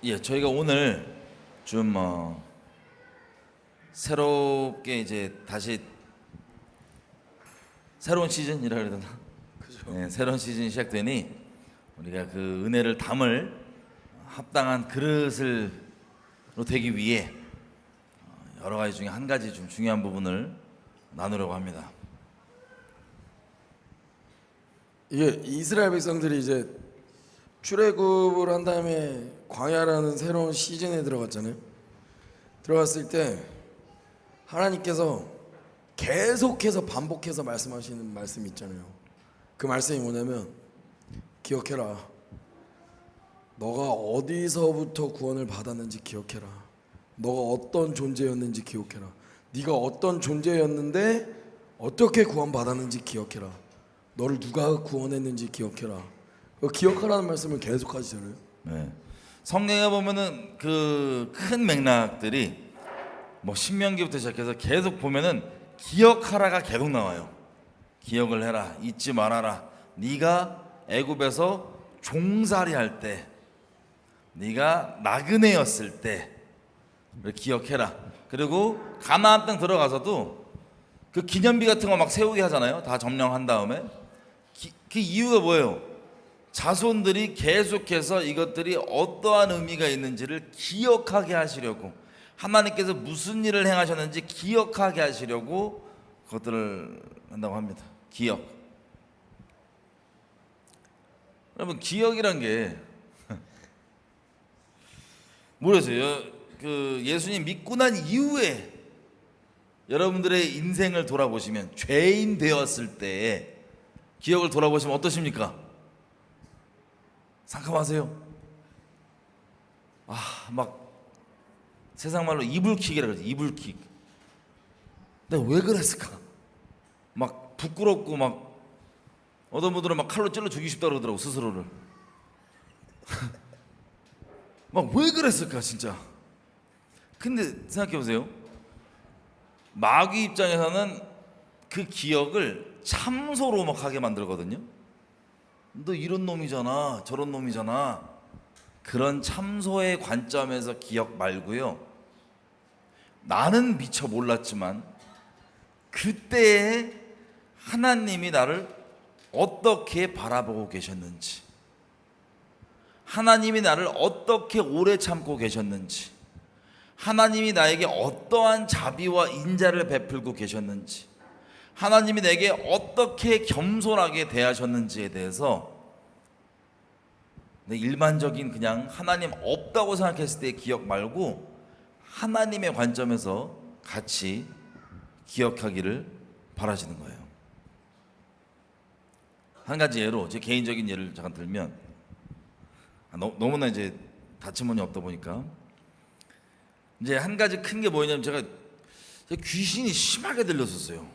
예, 저희가 오늘 좀 새롭게 이제 다시 새로운 시즌이라 그래야 되나? 그죠. 네, 새로운 시즌이 시작되니 우리가 그 은혜를 담을 합당한 그릇으로 되기 위해 여러 가지 중에 한 가지 좀 중요한 부분을 나누려고 합니다. 이게 이스라엘 백성들이 이제 출애굽을 한 다음에 광야라는 새로운 시즌에 들어갔잖아요. 들어갔을 때 하나님께서 계속해서 반복해서 말씀하시는 말씀이 있잖아요. 그 말씀이 뭐냐면, 기억해라. 너가 어디서부터 구원을 받았는지 기억해라. 너가 어떤 존재였는지 기억해라. 네가 어떤 존재였는데 어떻게 구원받았는지 기억해라. 너를 누가 구원했는지 기억해라. 그 기억하라는 말씀을 계속 하시잖아요. 네. 성경에 보면은 그 큰 맥락들이 뭐 신명기부터 시작해서 계속 보면은 기억하라가 계속 나와요. 기억을 해라, 잊지 말아라. 네가 애굽에서 종살이 할 때, 네가 나그네였을 때 기억해라. 그리고 가나안 땅 들어가서도 그 기념비 같은 거 막 세우게 하잖아요. 다 점령한 다음에 그 이유가 뭐예요? 자손들이 계속해서 이것들이 어떠한 의미가 있는지를 기억하게 하시려고, 하나님께서 무슨 일을 행하셨는지 기억하게 하시려고 그것들을 한다고 합니다. 기억. 여러분, 기억이란 게 모르겠어요. 그 예수님 믿고 난 이후에 여러분들의 인생을 돌아보시면, 죄인 되었을 때의 기억을 돌아보시면 어떠십니까? 상큼하세요? 막 세상 말로 이불킥이라 그러지. 이불킥. 내가 왜 그랬을까? 막 부끄럽고, 막 어떤 분들은 막 칼로 찔러 죽이고 싶다 그러더라고, 스스로를. 막 왜 그랬을까 진짜. 근데 생각해 보세요. 마귀 입장에서는 그 기억을 참소로 막 하게 만들거든요. 너 이런 놈이잖아, 저런 놈이잖아. 그런 참소의 관점에서 기억 말고요, 나는 미처 몰랐지만 그때에 하나님이 나를 어떻게 바라보고 계셨는지, 하나님이 나를 어떻게 오래 참고 계셨는지, 하나님이 나에게 어떠한 자비와 인자를 베풀고 계셨는지, 하나님이 내게 어떻게 겸손하게 대하셨는지에 대해서 일반적인 그냥 하나님 없다고 생각했을 때의 기억 말고 하나님의 관점에서 같이 기억하기를 바라시는 거예요. 한 가지 예로, 제 개인적인 예를 잠깐 들면, 너무나 이제 다침원이 없다 보니까 이제 한 가지 큰 게 뭐냐면, 제가 귀신이 심하게 들렸었어요.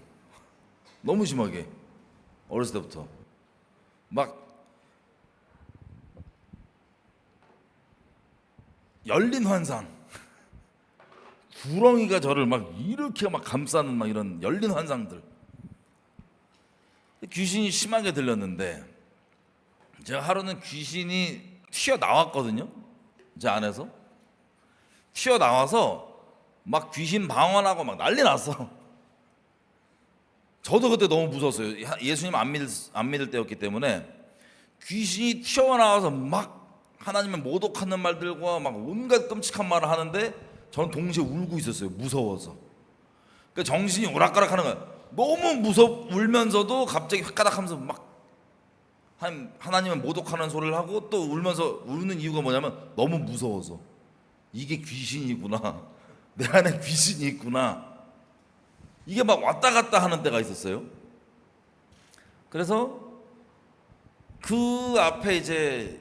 너무 심하게. 어렸을 때부터 막 열린 환상, 구렁이가 저를 막 이렇게 막 감싸는 막 이런 열린 환상들, 귀신이 심하게 들렸는데, 제가 하루는 귀신이 튀어나왔거든요. 제 안에서 튀어나와서 막 귀신 방언하고 막 난리 났어. 저도 그때 너무 무서웠어요. 예수님 안 믿을 때였기 때문에 귀신이 튀어나와서 막 하나님의 모독하는 말들과 막 온갖 끔찍한 말을 하는데, 저는 동시에 울고 있었어요. 무서워서. 그러니까 정신이 오락가락하는 거야. 너무 울면서도 갑자기 홧가닥 하면서 막 하나님은 모독하는 소리를 하고, 또 울면서, 우는 이유가 뭐냐면 너무 무서워서. 이게 귀신이구나, 내 안에 귀신이 있구나, 이게 막 왔다 갔다 하는 때가 있었어요. 그래서 그 앞에 이제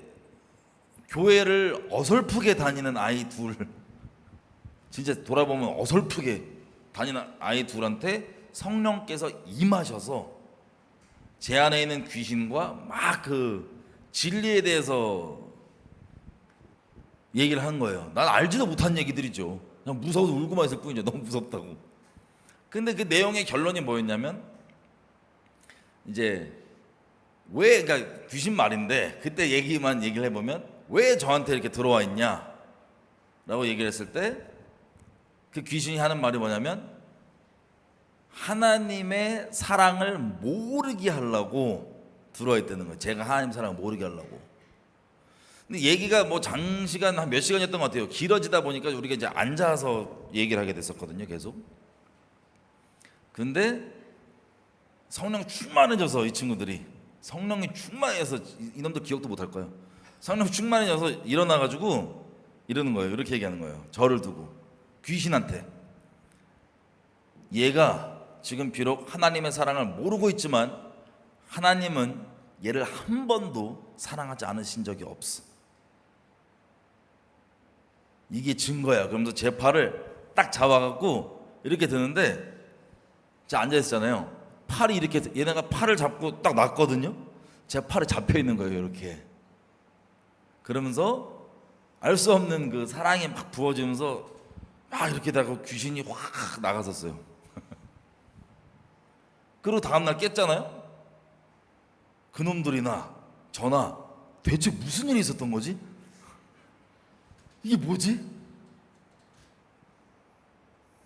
교회를 어설프게 다니는 아이 둘, 진짜 돌아보면 어설프게 다니는 아이 둘한테 성령께서 임하셔서 제 안에 있는 귀신과 막 그 진리에 대해서 얘기를 한 거예요. 난 알지도 못한 얘기들이죠. 그냥 무서워서 울고만 있을 뿐이죠. 너무 무섭다고. 근데 그 내용의 결론이 뭐였냐면, 이제 그러니까 귀신 말인데, 그때 얘기를 해보면 왜 저한테 이렇게 들어와 있냐, 라고 얘기를 했을 때 그 귀신이 하는 말이 뭐냐면 하나님의 사랑을 모르게 하려고 들어와 있다는 거예요. 제가 하나님 사랑을 모르게 하려고. 근데 얘기가 뭐 장시간 한 몇 시간이었던 것 같아요. 길어지다 보니까 우리가 이제 앉아서 얘기를 하게 됐었거든요. 계속. 근데 성령 충만해져서 이 친구들이 성령이 충만해서 이놈들 기억도 못 할 거예요. 성령 충만해져서 일어나가지고 이러는 거예요. 이렇게 얘기하는 거예요. 저를 두고 귀신한테 얘가 지금 비록 하나님의 사랑을 모르고 있지만 하나님은 얘를 한 번도 사랑하지 않으신 적이 없어. 이게 증거야. 그러면서 제 팔을 딱 잡아갖고 이렇게 드는데 제가 앉아있었잖아요. 팔이 이렇게 얘네가 팔을 잡고 딱 놨거든요. 제 팔에 잡혀 있는 거예요. 이렇게. 그러면서 알 수 없는 그 사랑이 막 부어지면서 막 이렇게 다가 귀신이 확 나갔었어요. 그리고 다음날 깼잖아요. 그놈들이나 저나 대체 무슨 일이 있었던 거지? 이게 뭐지?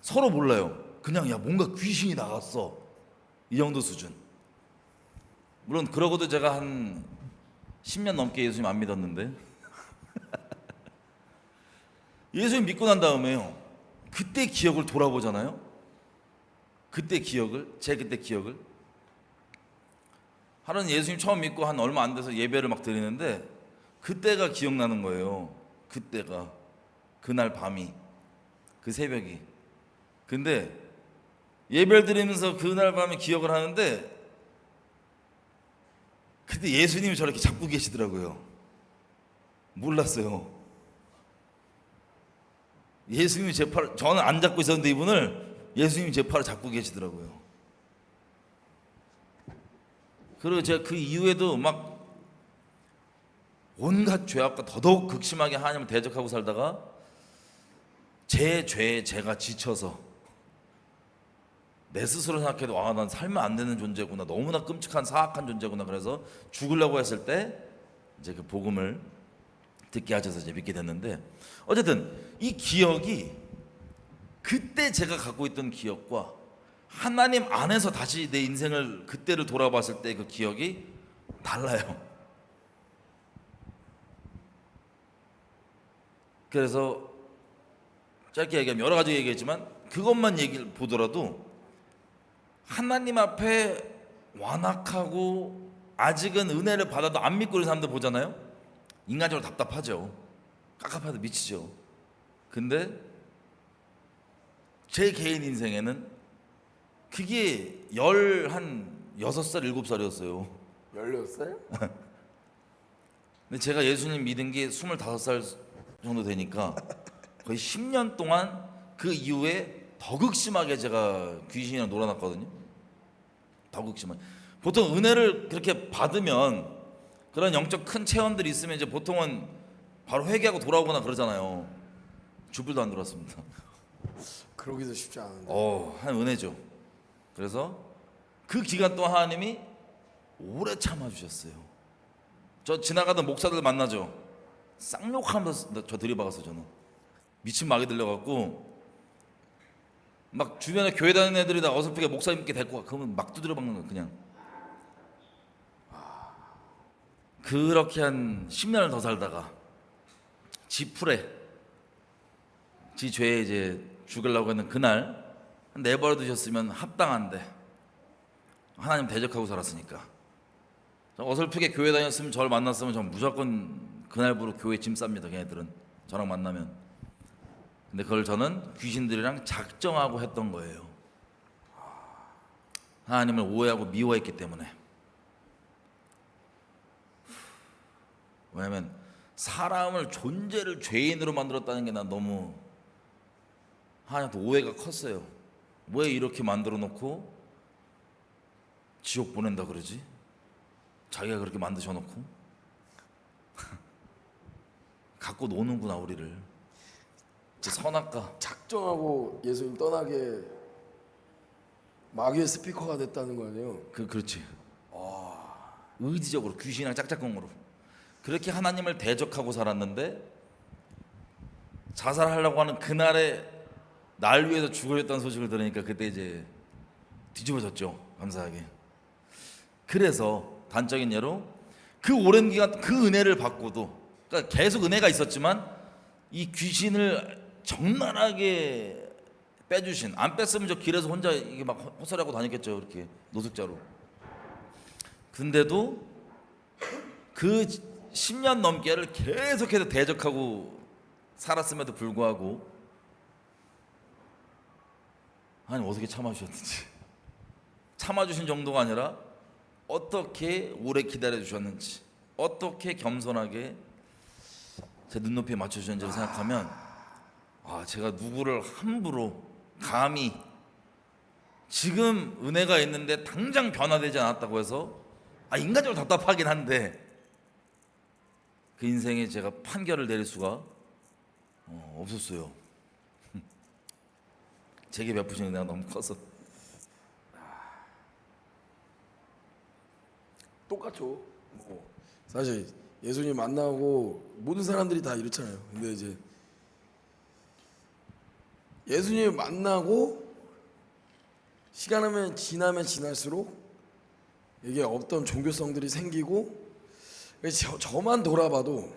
서로 몰라요. 그냥 야 뭔가 귀신이 나갔어 이 정도 수준. 물론 그러고도 제가 한 10년 넘게 예수님 안 믿었는데 예수님 믿고 난 다음에요 그때 기억을 돌아보잖아요. 그때 기억을 제 그때 기억을 하루는 예수님 처음 믿고 한 얼마 안 돼서 예배를 막 드리는데 그때가 기억나는 거예요. 그때가 그날 밤이 그 새벽이. 근데 예배를 드리면서 그날 밤에 기억을 하는데 그때 예수님이 저렇게 잡고 계시더라고요. 몰랐어요. 예수님이 제 팔을 저는 안 잡고 있었는데 이분을 예수님이 제 팔을 잡고 계시더라고요. 그리고 제가 그 이후에도 막 온갖 죄악과 더더욱 극심하게 하나님을 대적하고 살다가 제 죄에 제가 지쳐서 내 스스로 생각해도 아, 난 살면 안 되는 존재구나. 너무나 끔찍한 사악한 존재구나. 그래서 죽으려고 했을 때 이제 그 복음을 듣게 하셔서 이제 믿게 됐는데 어쨌든 이 기억이 그때 제가 갖고 있던 기억과 하나님 안에서 다시 내 인생을 그때를 돌아봤을 때 그 기억이 달라요. 그래서 짧게 얘기하면 여러 가지 얘기했지만 그것만 얘기를 보더라도 하나님 앞에 완악하고 아직은 은혜를 받아도 안 믿고 있는 사람들 보잖아요. 인간적으로 답답하죠. 깝깝하도 미치죠. 근데 제 개인 인생에는 그게 한 6살, 7살이었어요. 16살? 근데 제가 예수님 믿은 게 25살 정도 되니까 거의 10년 동안 그 이후에 더 극심하게 제가 귀신이랑 놀아났거든요. 더 극심하게. 보통 은혜를 그렇게 받으면 그런 영적 큰 체험들이 있으면 이제 보통은 바로 회개하고 돌아오거나 그러잖아요. 주불도 안 돌았습니다. 그러기도 쉽지 않은데. 한 은혜죠. 그래서 그 기간 동안 하나님이 오래 참아주셨어요. 저 지나가던 목사들 만나죠. 쌍욕하면서 저 들이박았어요. 저는 미친 막이 들려갖고 막 주변에 교회 다니는 애들이 다 어설프게 목사님께 데리고 가. 그러면 막 두드려 박는 거예요. 그냥 그렇게 한 10년을 더 살다가 지 풀에 지 죄에 이제 죽으려고 했는 그날 내버려 두셨으면 합당한데 하나님 대적하고 살았으니까 어설프게 교회 다녔으면 저를 만났으면 전 무조건 그날부로 교회 짐 쌉니다. 걔네들은 저랑 만나면. 근데 그걸 저는 귀신들이랑 작정하고 했던 거예요. 하나님을 오해하고 미워했기 때문에. 왜냐면 사람을 존재를 죄인으로 만들었다는 게 난 너무 하나님한테 오해가 컸어요. 왜 이렇게 만들어 놓고 지옥 보낸다 그러지? 자기가 그렇게 만드셔 놓고 갖고 노는구나 우리를. 선악과. 작정하고 예수님 떠나게 마귀의 스피커가 됐다는 거 아니에요? 그렇지. 의지적으로 귀신이랑 짝짝꿍으로 그렇게 하나님을 대적하고 살았는데 자살하려고 하는 그날에 날 위해서 죽으렸다는 소식을 들으니까 그때 이제 뒤집어졌죠. 감사하게. 그래서 단적인 예로 그 오랜 기간 그 은혜를 받고도, 그러니까 계속 은혜가 있었지만 이 귀신을 적나라하게 빼주신, 안 뺐으면 저 길에서 혼자 이게 막 헛소리하고 다녔겠죠. 이렇게 노숙자로. 근데도 그 10년 넘게를 계속해서 대적하고 살았음에도 불구하고 하나님 어떻게 참아주셨는지, 참아주신 정도가 아니라 어떻게 오래 기다려주셨는지, 어떻게 겸손하게 제 눈높이에 맞춰주셨는지를 생각하면 제가 누구를 함부로 감히 지금 은혜가 있는데 당장 변화되지 않았다고 해서 인간적으로 답답하긴 한데 그 인생에 제가 판결을 내릴 수가 없었어요. 제게 베푸신 은혜가 너무 커서. 똑같죠. 뭐 사실 예수님 만나고 모든 사람들이 다 이렇잖아요. 근데 이제 예수님 만나고 시간하면 지나면 지날수록 이게 없던 종교성들이 생기고, 저만 돌아봐도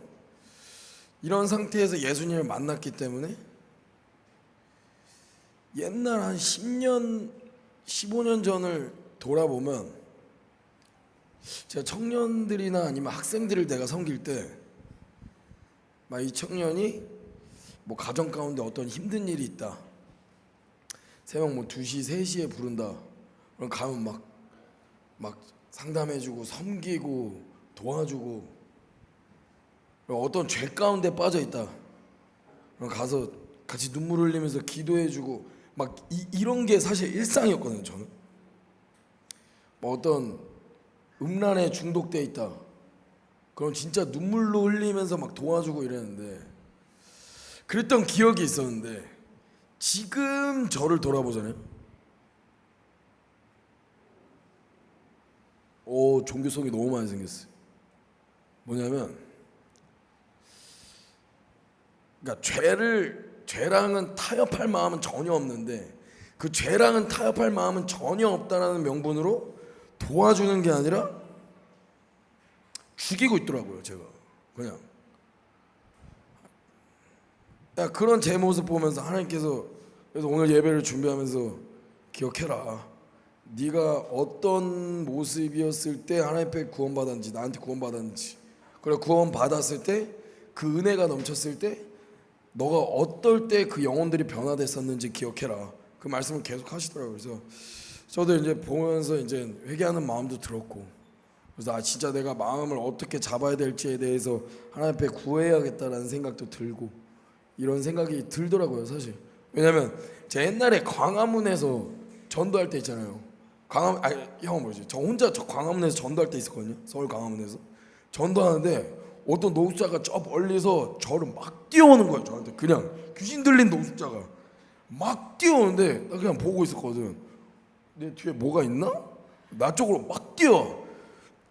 이런 상태에서 예수님을 만났기 때문에 옛날 한 10년, 15년 전을 돌아보면, 제가 청년들이나 아니면 학생들을 내가 섬길 때 막 이 청년이 뭐 가정 가운데 어떤 힘든 일이 있다, 새벽 뭐 2시, 3시에 부른다, 그럼 가면 막 상담해주고 섬기고 도와주고, 어떤 죄 가운데 빠져 있다, 그럼 가서 같이 눈물 흘리면서 기도해주고 막 이런 게 사실 일상이었거든요. 저는 뭐 어떤 음란에 중독돼 있다, 그럼 진짜 눈물로 흘리면서 막 도와주고 이랬는데, 그랬던 기억이 있었는데 지금 저를 돌아보잖아요. 종교성이 너무 많이 생겼어요. 뭐냐면, 그러니까 죄랑은 타협할 마음은 전혀 없는데, 그 죄랑은 타협할 마음은 전혀 없다라는 명분으로 도와주는 게 아니라 죽이고 있더라고요. 제가 그냥 그런 제 모습 보면서 하나님께서, 그래서 오늘 예배를 준비하면서 기억해라, 네가 어떤 모습이었을 때 하나님 앞에 구원받았는지, 나한테 구원받았는지, 그리고 구원받았을 때 그 은혜가 넘쳤을 때 너가 어떨 때 그 영혼들이 변화됐었는지 기억해라. 그 말씀을 계속 하시더라고요. 그래서 저도 이제 보면서 이제 회개하는 마음도 들었고, 그래서 진짜 내가 마음을 어떻게 잡아야 될지에 대해서 하나님 앞에 구해야겠다라는 생각도 들고, 이런 생각이 들더라고요. 사실 왜냐면 제 옛날에 광화문에서 전도할 때 있잖아요. 형 뭐지? 저 혼자 광화문에서 전도할 때 있었거든요. 서울 광화문에서 전도하는데 어떤 노숙자가 저 멀리서 저를 막 뛰어오는 거예요. 저한테 그냥 귀신 들린 노숙자가 막 뛰어오는데 나 그냥 보고 있었거든. 내 뒤에 뭐가 있나? 나 쪽으로 막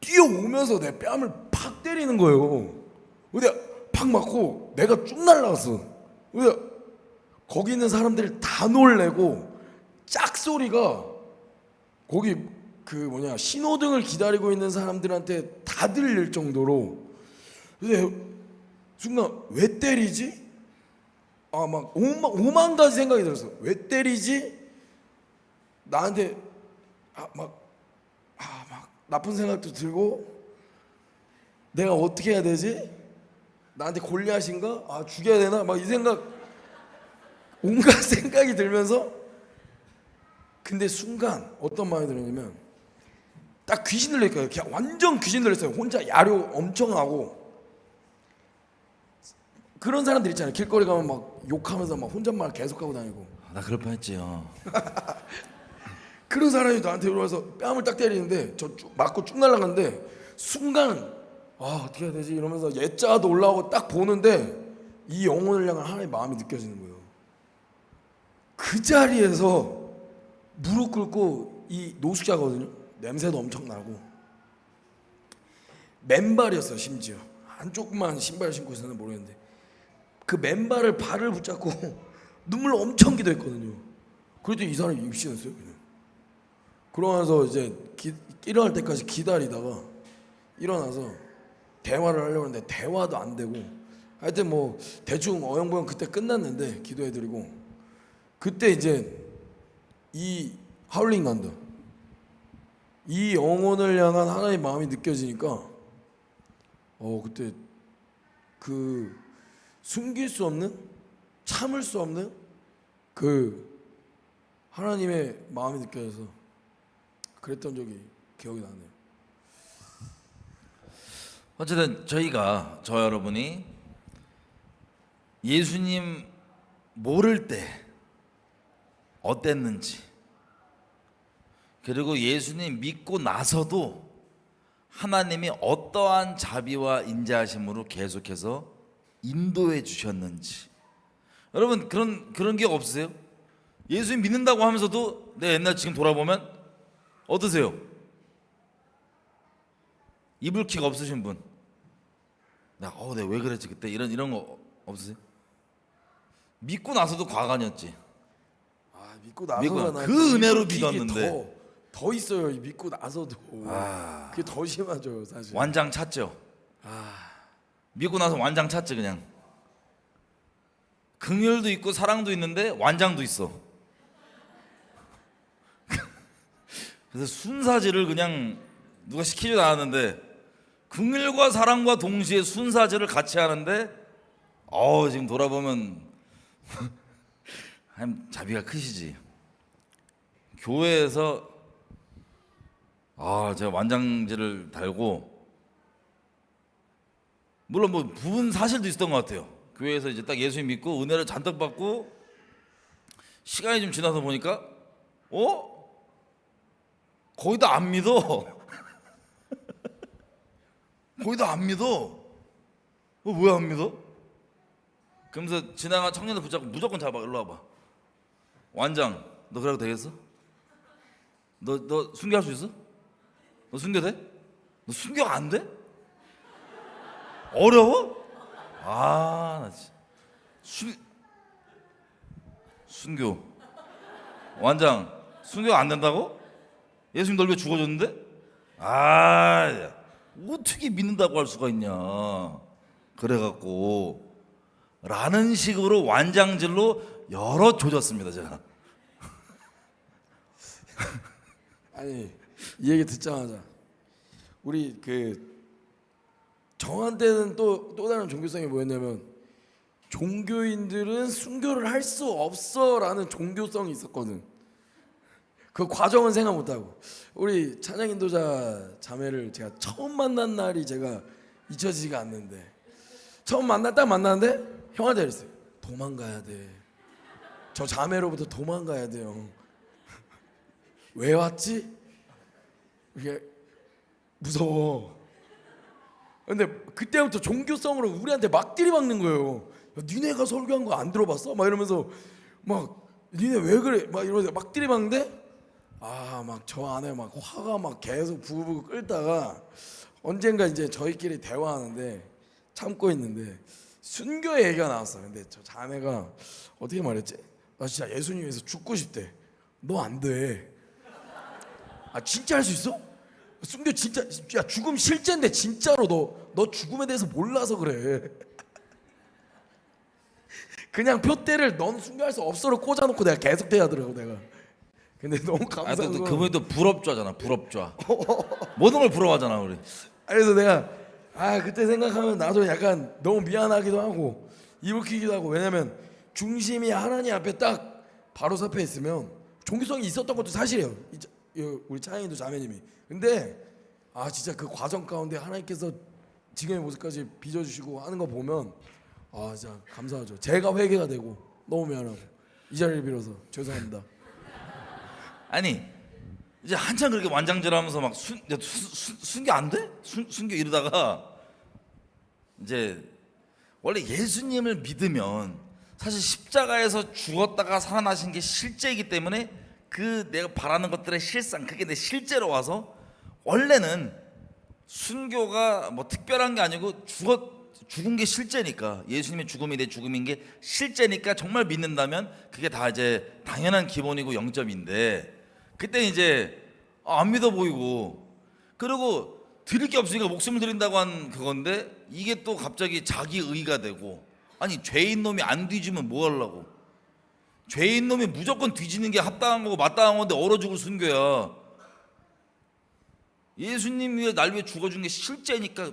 뛰어오면서 내 뺨을 팍 때리는 거예요. 근데 팍 맞고 내가 쭉 날라갔어. 근데 거기 있는 사람들이 다 놀래고 짝소리가 거기 신호등을 기다리고 있는 사람들한테 다 들릴 정도로. 근데 순간 왜 때리지? 막 오만 가지 생각이 들었어. 왜 때리지? 나한테 막 나쁜 생각도 들고, 내가 어떻게 해야 되지? 나한테 골리앗인가? 죽여야 되나? 막 이 생각, 온갖 생각이 들면서, 근데 순간 어떤 마음이 들었냐면 딱 귀신 들렸어요. 그냥 완전 귀신 들렸어요. 혼자 야료 엄청 하고, 그런 사람들 있잖아요. 길거리 가면 막 욕하면서 막 혼잣말 계속하고 다니고. 나 그럴 뻔했지요. 그런 사람이 나한테 들어와서 뺨을 딱 때리는데 저 맞고 쭉 날아갔는데, 순간 어떻게 해야 되지 이러면서 예자도 올라오고 딱 보는데 이 영혼을 향한 하나님의 마음이 느껴지는 거예요. 그 자리에서 무릎 꿇고, 이 노숙자거든요. 냄새도 엄청 나고 맨발이었어요. 심지어 한쪽만 신발 신고 있었는지 모르겠는데 그 맨발을 발을 붙잡고 눈물 엄청 기도했거든요. 그랬더니 이 사람이 입신했어요 그냥. 그러면서 이제 일어날 때까지 기다리다가 일어나서 대화를 하려고 했는데 대화도 안 되고 하여튼 뭐 대충 어영부영 그때 끝났는데 기도해드리고 그때 이제 이 하울링 난다. 이 영혼을 향한 하나님의 마음이 느껴지니까 그때 그 숨길 수 없는 참을 수 없는 그 하나님의 마음이 느껴져서 그랬던 적이 기억이 나네요. 어쨌든 저 여러분이 예수님 모를 때 어땠는지, 그리고 예수님 믿고 나서도 하나님이 어떠한 자비와 인자하심으로 계속해서 인도해 주셨는지. 여러분 그런 기억 없으세요? 예수님 믿는다고 하면서도 내 옛날 지금 돌아보면 어떠세요? 이불킥 없으신 분? 내가 왜 그랬지 그때 이런 거 없으세요? 믿고 나서도 과간이었지. 믿고 나서가 그 은혜로 믿었는데 더 있어요. 믿고 나서도 그게 더 심하죠 사실. 완장 찼죠. 믿고 나서 완장 찼지 그냥. 긍휼도 있고 사랑도 있는데 완장도 있어. 그래서 순사질을 그냥 누가 시키지도 않았는데 긍휼과 사랑과 동시에 순사질을 같이 하는데 지금 돌아보면 하나님 자비가 크시지. 교회에서 제가 완장질을 달고 물론 뭐 부분 사실도 있었던 것 같아요. 교회에서 이제 딱 예수님 믿고 은혜를 잔뜩 받고 시간이 좀 지나서 보니까 거의 다 안 믿어. 거의 다 안 믿어. 왜 안 믿어? 그러면서 지나간 청년을 붙잡고 무조건 잡아. 일로 와봐. 완장, 너 그래도 되겠어? 너 순교할 수 있어? 너 순교 돼? 너 순교 안 돼? 어려워? 나 진짜. 순교. 완장, 순교 안 된다고? 예수님 널 왜 죽어줬는데? 야. 어떻게 믿는다고 할 수가 있냐. 그래갖고 라는 식으로 완장질로 여러 조졌습니다 제가. 아니 이 얘기 듣자마자 우리 저한테는 또 다른 종교성이 뭐였냐면 종교인들은 순교를 할 수 없어라는 종교성이 있었거든. 그 과정은 생각 못하고 우리 찬양 인도자 자매를 제가 처음 만난 날이 제가 잊혀지지가 않는데 처음 만났는데 형한테 그랬어요. 도망가야 돼. 저 자매로부터 도망가야 돼요. 왜 왔지? 이게 무서워. 근데 그때부터 종교성으로 우리한테 막 들이박는 거예요. 야, 니네가 설교한 거 안 들어봤어? 막 이러면서 막 니네 왜 그래? 막 이러면서 막 들이박는데 막 저 안에 막 화가 막 계속 부글부글 끓다가 언젠가 이제 저희끼리 대화하는데 참고 있는데 순교의 얘기가 나왔어. 근데 저 자매가 어떻게 말했지? 나 진짜 예수님 위해서 죽고 싶대. 너 안 돼. 진짜 할 수 있어? 순교 진짜. 야 죽음 실제인데 진짜로 너 죽음에 대해서 몰라서 그래. 그냥 표대를 넌 순교할 수 없어를 꽂아놓고 내가 계속 대하더라고 내가. 근데 너무 감사한 건 그분이 또 불업좌잖아. 불업좌. 모든 걸 부러워하잖아 우리. 그래서 내가 그때 생각하면 나도 약간 너무 미안하기도 하고 이불킥기도 하고. 왜냐면 중심이 하나님 앞에 딱 바로 잡혀 있으면 종교성이 있었던 것도 사실이에요. 우리 차영이도 자매님이. 근데 진짜 그 과정 가운데 하나님께서 지금의 모습까지 빚어주시고 하는 거 보면 진짜 감사하죠. 제가 회개가 되고 너무 미안하고 이 자리를 빌어서 죄송합니다. 아니 이제 한참 그렇게 완장질하면서 막 순교 안 돼? 순교 이러다가 이제 원래 예수님을 믿으면 사실 십자가에서 죽었다가 살아나신 게 실제이기 때문에 그 내가 바라는 것들의 실상 그게 내 실제로 와서 원래는 순교가 뭐 특별한 게 아니고 죽은 게 실제니까, 예수님의 죽음이 내 죽음인 게 실제니까 정말 믿는다면 그게 다 이제 당연한 기본이고 영점인데, 그때 이제 안 믿어 보이고, 그리고 드릴 게 없으니까 목숨을 드린다고 한 그건데 이게 또 갑자기 자기 의가 되고, 아니 죄인 놈이 안 뒤지면 뭐 하려고? 죄인 놈이 무조건 뒤지는 게 합당한 거고 마땅한 건데 얼어 죽을 순교야. 예수님 위해 날 위해 죽어준 게 실제니까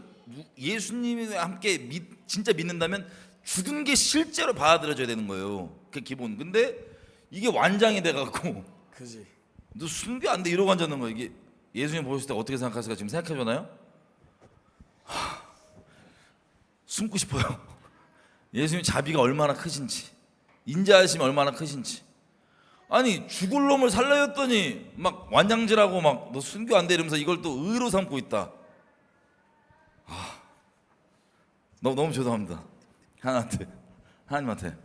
예수님과 함께 진짜 믿는다면 죽은 게 실제로 받아들여져야 되는 거예요. 그게 기본. 근데 이게 완장이 돼갖고 그지. 너 순교 안 돼 이러고 앉았는 거야. 이게 예수님 보셨을 때 어떻게 생각하실까 지금 생각해보나요? 숨고 싶어요. 예수님 자비가 얼마나 크신지, 인자하심이 얼마나 크신지. 아니 죽을 놈을 살려 했더니 막 완장질하고 막 너 순교 안 돼 이러면서 이걸 또 의로 삼고 있다. 너무 죄송합니다. 하나님한테.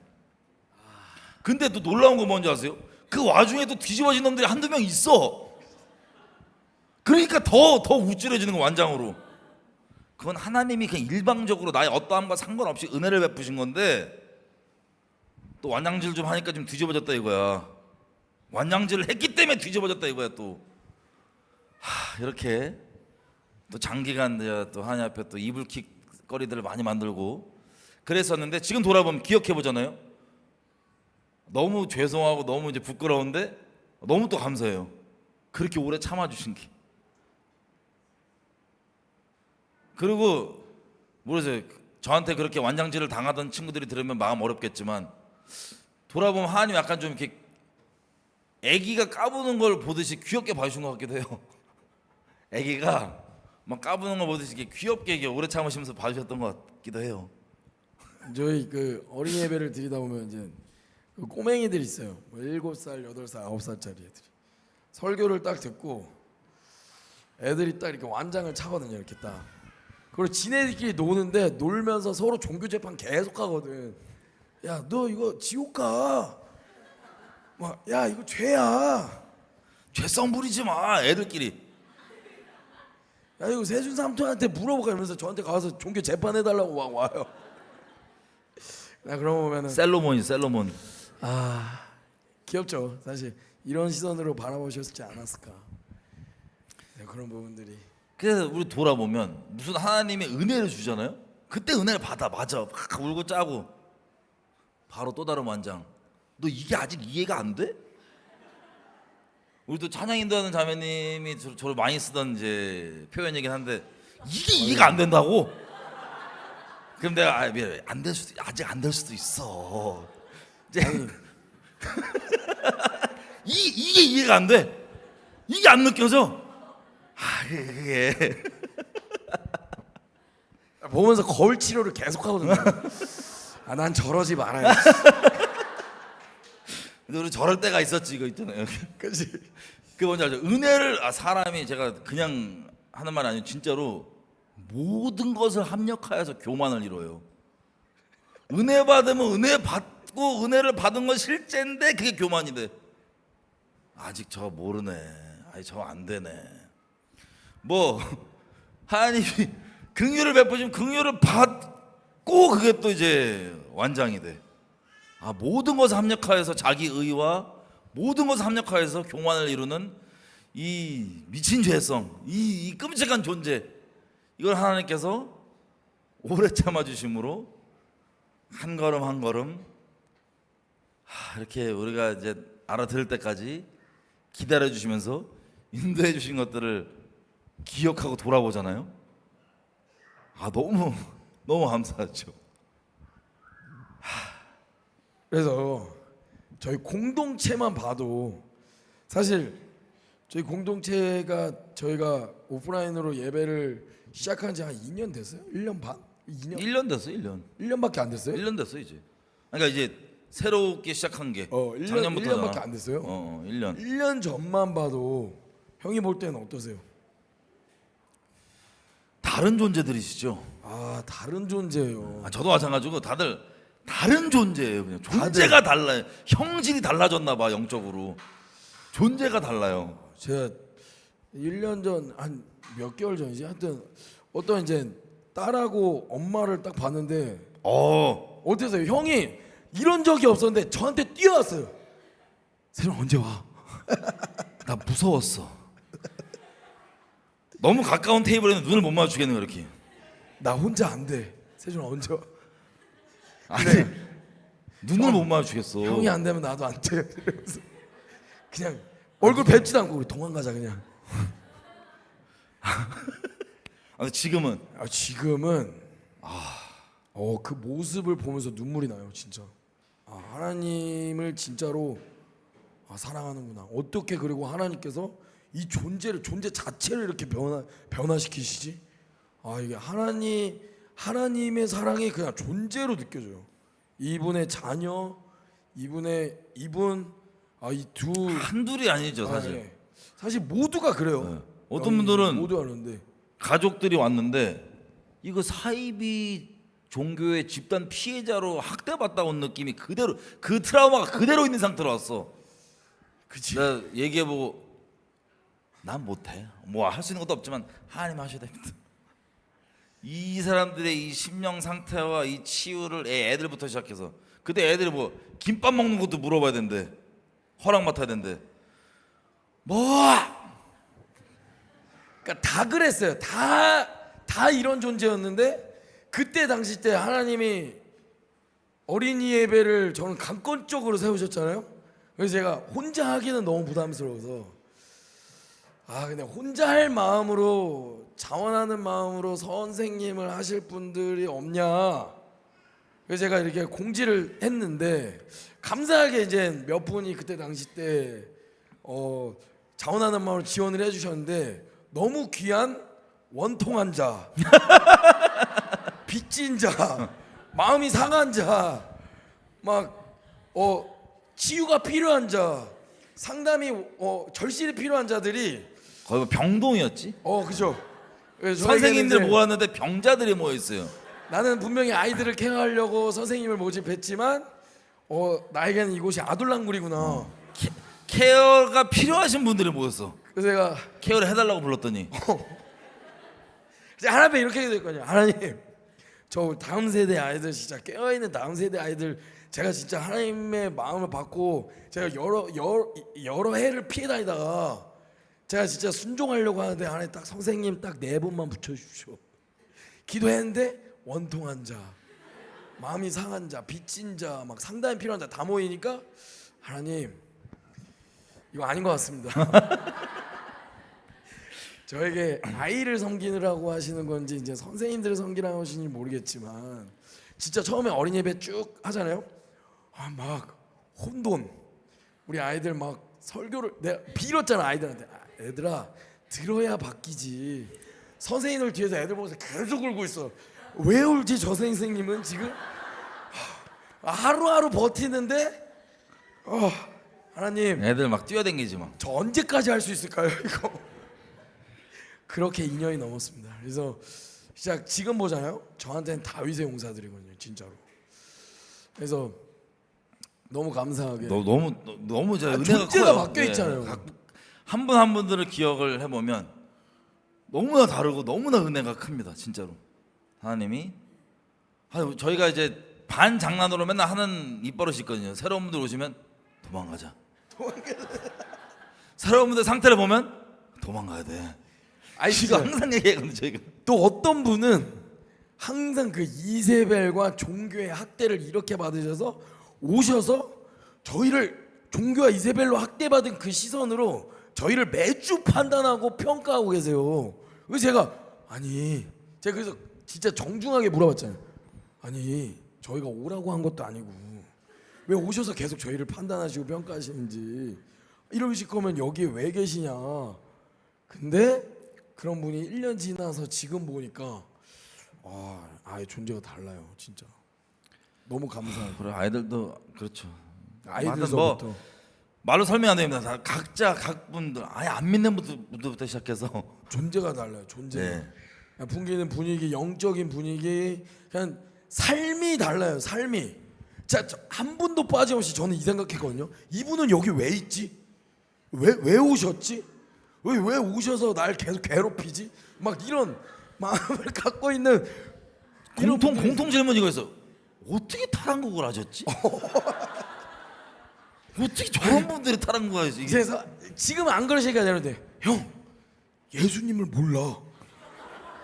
근데 또 놀라운 거 뭔지 아세요? 그 와중에 또 뒤집어진 놈들이 한두 명 있어. 그러니까 더 우쭐해지는 거, 완장으로. 그건 하나님이 그냥 일방적으로 나의 어떠함과 상관없이 은혜를 베푸신 건데, 또 완장질 좀 하니까 좀 뒤집어졌다 이거야. 완장질을 했기 때문에 뒤집어졌다 이거야 또. 이렇게 또 장기간 또 하나님 앞에 또 이불킥 거리들을 많이 만들고 그랬었는데, 지금 돌아보면 기억해 보잖아요. 너무 죄송하고 너무 이제 부끄러운데 너무 또 감사해요. 그렇게 오래 참아주신 게. 그리고 모르세요, 저한테 그렇게 완장질을 당하던 친구들이 들으면 마음 어렵겠지만, 돌아보면 하나님 약간 좀 이렇게 애기가 까부는 걸 보듯이 귀엽게 봐주신 것 같기도 해요. 애기가 막 까부는 걸 보듯이 이렇게 귀엽게 이렇게 오래 참으시면서 봐주셨던 것 같기도 해요. 저희 그 어린이 예배를 드리다 보면 이제 그 꼬맹이들 있어요. 뭐 7살, 8살, 9살짜리 애들이 설교를 딱 듣고 애들이 딱 이렇게 완장을 차거든요. 이렇게 딱. 그리고 지네들끼리 노는데 놀면서 서로 종교 재판 계속 하거든. 야, 너 이거 지옥 가. 막, 야, 이거 죄야. 죄성 부리지 마, 애들끼리. 야, 이거 세준 삼촌한테 물어보가 이러면서 저한테 가서 종교 재판해달라고 막 와요. 나 그런 거 보면은 셀로몬. 귀엽죠. 사실 이런 시선으로 바라보셨지 않았을까. 네, 그런 부분들이. 그래서 우리 돌아보면 무슨 하나님의 은혜를 주잖아요. 그때 은혜를 받아. 맞아. 막 울고 짜고 바로 또 다른 완장. 너 이게 아직 이해가 안 돼? 우리 또 찬양 인도하는 자매님이 저를 많이 쓰던 이제 표현이긴 한데, 이게 이해가 안 된다고? 그럼 내가 안 될 수도, 아직 안 될 수도 있어. 이제 이게 이해가 안 돼. 이게 안 느껴져. 그게 보면서 거울 치료를 계속 하거든요. 난 저러지 말아야지. 근데 우리 저럴 때가 있었지, 이거 있잖아요. 그렇지. 그 뭔지 알죠? 은혜를 사람이, 제가 그냥 하는 말이 아니고 진짜로 모든 것을 합력하여서 교만을 이뤄요. 은혜 받으면 은혜 받고 은혜를 받은 건 실제인데 그게 교만이 돼. 아직 저 모르네. 아니 저 안 되네. 뭐 하나님이 긍휼을 베푸시면 긍휼을 받고 그게 또 이제 완장이 돼. 모든 것을 합력하여서 자기 의와 모든 것을 합력하여서 교만을 이루는 이 미친 죄성, 이 끔찍한 존재, 이걸 하나님께서 오래 참아주심으로 한 걸음 한 걸음 이렇게 우리가 이제 알아들을 때까지 기다려 주시면서 인도해 주신 것들을 기억하고 돌아보잖아요. 너무 감사하죠. 그래서 저희 공동체만 봐도 사실 저희 공동체가 저희가 오프라인으로 예배를 시작한 지 한 2년 됐어요? 1년 반? 2년? 1년 됐어, 1년. 1년밖에 안 됐어요? 1년 됐어 이제. 그러니까 이제 새롭게 시작한 게 1년밖에 안 됐어요? 1년. 1년 전만 봐도 형이 볼 때는 어떠세요? 다른 존재들이시죠. 다른 존재예요. 저도 마찬가지고 다들 다른 존재예요. 그냥 존재가 달라요. 형질이 달라졌나 봐, 영적으로. 존재가 달라요. 제가 1년 전 한 몇 개월 전이지 하여튼 어떤 이제 딸하고 엄마를 딱 봤는데 어, 어땠어요? 형이 이런 적이 없었는데 저한테 뛰어왔어요. 세종 언제 와? 나 무서웠어. 너무 가까운 테이블에는 눈을 못 마주치겠는 거 이렇게. 나 혼자 안 돼. 세종 언제 와? 아니, 눈을 못 마주치겠어. 형이 안 되면 나도 안 돼. 이러면서 그냥 얼굴 뵙지도 않고 우리 도망가자 그냥. 근데 지금은 지금은 그 모습을 보면서 눈물이 나요 진짜. 하나님을 진짜로 사랑하는구나. 어떻게 그리고 하나님께서 이 존재 자체를 이렇게 변화시키시지? 이게 하나님의 사랑이 그냥 존재로 느껴져요. 이분의 자녀, 이분 이 두 한둘이 아니죠 사실. 네. 사실 모두가 그래요. 네. 어떤 분들은 모두 하는데 가족들이 왔는데 이거 사이비 종교의 집단 피해자로 학대받다 온 느낌이 그대로, 그 트라우마가 그대로 있는 상태로 왔어. 그치. 내가 얘기해보고 난 못해. 뭐 할 수 있는 것도 없지만 하나님 하셔야 됩니다. 이 사람들의 이 심령 상태와 이 치유를 애들부터 시작해서, 그때 애들이 뭐 김밥 먹는 것도 물어봐야 된대. 허락 맡아야 된대. 뭐? 그러니까 다 그랬어요. 다 이런 존재였는데 그때 당시 때 하나님이 어린이 예배를 저는 강권적으로 세우셨잖아요. 그래서 제가 혼자 하기는 너무 부담스러워서 근데 혼자 할 마음으로, 자원하는 마음으로 선생님을 하실 분들이 없냐. 그래서 제가 이렇게 공지를 했는데 감사하게 이제 몇 분이 그때 당시 때 자원하는 마음으로 지원을 해주셨는데, 너무 귀한 원통한 자, 빚진 자, 마음이 상한 자, 치유가 필요한 자, 상담이 절실히 필요한 자들이 거의 뭐 병동이었지? 그죠. 그래서 선생님들 저에게는 이제 모았는데 병자들이 모여 있어요. 나는 분명히 아이들을 케어하려고 선생님을 모집했지만 나에게는 이곳이 아둘랑굴이구나. 케어가 필요하신 분들이 모였어. 그래서 제가 케어를 해달라고 불렀더니 이제 하나님 이렇게 됐거든요. 하나님, 저 다음 세대 아이들 진짜 깨어있는 다음 세대 아이들 제가 진짜 하나님의 마음을 받고 제가 여러 해를 피해 다니다가 제가 진짜 순종하려고 하는데 하나님 딱 선생님 딱 4분만 붙여주십시오. 기도했는데 원통한 자, 마음이 상한 자, 빚진 자, 막 상담이 필요한 자 다 모이니까 하나님 이거 아닌 것 같습니다. 저에게 아이를 섬기느라고 하시는 건지 이제 선생님들을 섬기라고 하시는지 모르겠지만 진짜 처음에 어린 예배 쭉 하잖아요. 막 혼돈, 우리 아이들 막 설교를 내가 빌었잖아. 아이들한테 애들아 들어야 바뀌지. 선생님들 뒤에서 애들 보면서 계속 울고 있어. 왜 울지 저 선생님은 지금? 하루하루 버티는데 하나님 애들 막 뛰어댕기지 막. 저 언제까지 할 수 있을까요 이거? 그렇게 2년이 넘었습니다. 그래서 진짜 지금 보잖아요. 저한테는 다윗의 용사들이거든요, 진짜로. 그래서 너무 감사하게. 너무 제가 은혜가 존재가 커요. 바뀌어 있잖아요. 한 분 한 분들을 기억을 해보면 너무나 다르고 너무나 은혜가 큽니다, 진짜로. 하나님이 저희가 이제 반 장난으로 맨날 하는 입버릇이 있거든요. 새로운 분들 오시면 도망가자. 새로운 분들 상태를 보면 도망가야 돼. 이거 항상 얘기하거든요, 저희가. 또 어떤 분은 항상 그 이세벨과 종교의 학대를 이렇게 받으셔서 오셔서 저희를 종교와 이세벨로 학대받은 그 시선으로 저희를 매주 판단하고 평가하고 계세요. 그래서 제가 그래서 진짜 정중하게 물어봤잖아요. 아니 저희가 오라고 한 것도 아니고 왜 오셔서 계속 저희를 판단하시고 평가하시는지, 이러실 거면 여기에 왜 계시냐. 근데 그런 분이 1년 지나서 지금 보니까 아예 존재가 달라요, 진짜. 너무 감사해요. 그래, 아이들도 그렇죠. 아이들서부터. 말로 설명 안 됩니다. 다 각자 각 분들 아예 안 믿는 분들부터 시작해서 존재가 달라요. 존재가. 네. 그냥 풍기는 분위기, 영적인 분위기, 그냥 삶이 달라요. 삶이. 한 분도 빠짐없이 저는 이 생각했거든요. 이분은 여기 왜 있지? 왜 오셨지? 왜 오셔서 날 계속 괴롭히지? 막 이런 마음을 갖고 있는 이런 분들이 공통 질문 이거였어. 어떻게 탈한국을 하셨지? 어떻게 저런 분들이 탈한국을 하지? 이게 그래서 지금 안 그러시니까 되는데 형 예수님을 몰라.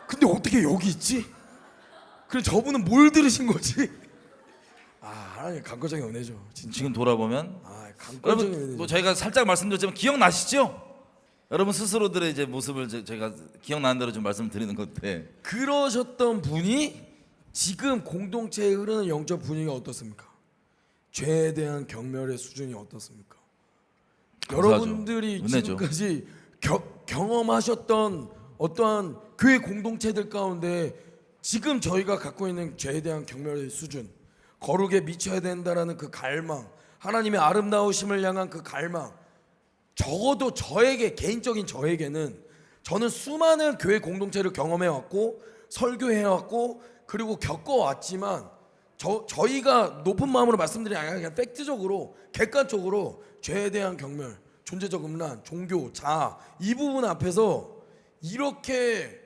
근데 어떻게 여기 있지? 그럼 저분은 뭘 들으신 거지? 아 하나님 강권적인 은혜죠. 진짜. 지금 돌아보면 강권적인 여러분 은혜죠. 뭐 저희가 살짝 말씀드렸지만 기억나시죠? 여러분 스스로들의 이제 모습을 제가 기억나는 대로 좀 말씀드리는 건데 그러셨던 분이 지금 공동체에 흐르는 영적 분위기가 어떻습니까? 죄에 대한 경멸의 수준이 어떻습니까? 감사하죠. 여러분들이 은혜죠. 지금까지 경험하셨던 어떠한 교회 공동체들 가운데 지금 저희가 갖고 있는 죄에 대한 경멸의 수준, 거룩에 미쳐야 된다라는 그 갈망, 하나님의 아름다우심을 향한 그 갈망, 적어도 저에게 개인적인 저에게는 저는 수많은 교회 공동체를 경험해 왔고 설교해 왔고 그리고 겪어 왔지만 저희가 높은 마음으로 말씀드리는 게 아니라 그냥 팩트적으로 객관적으로 죄에 대한 경멸, 존재적 음란, 종교, 자아 이 부분 앞에서 이렇게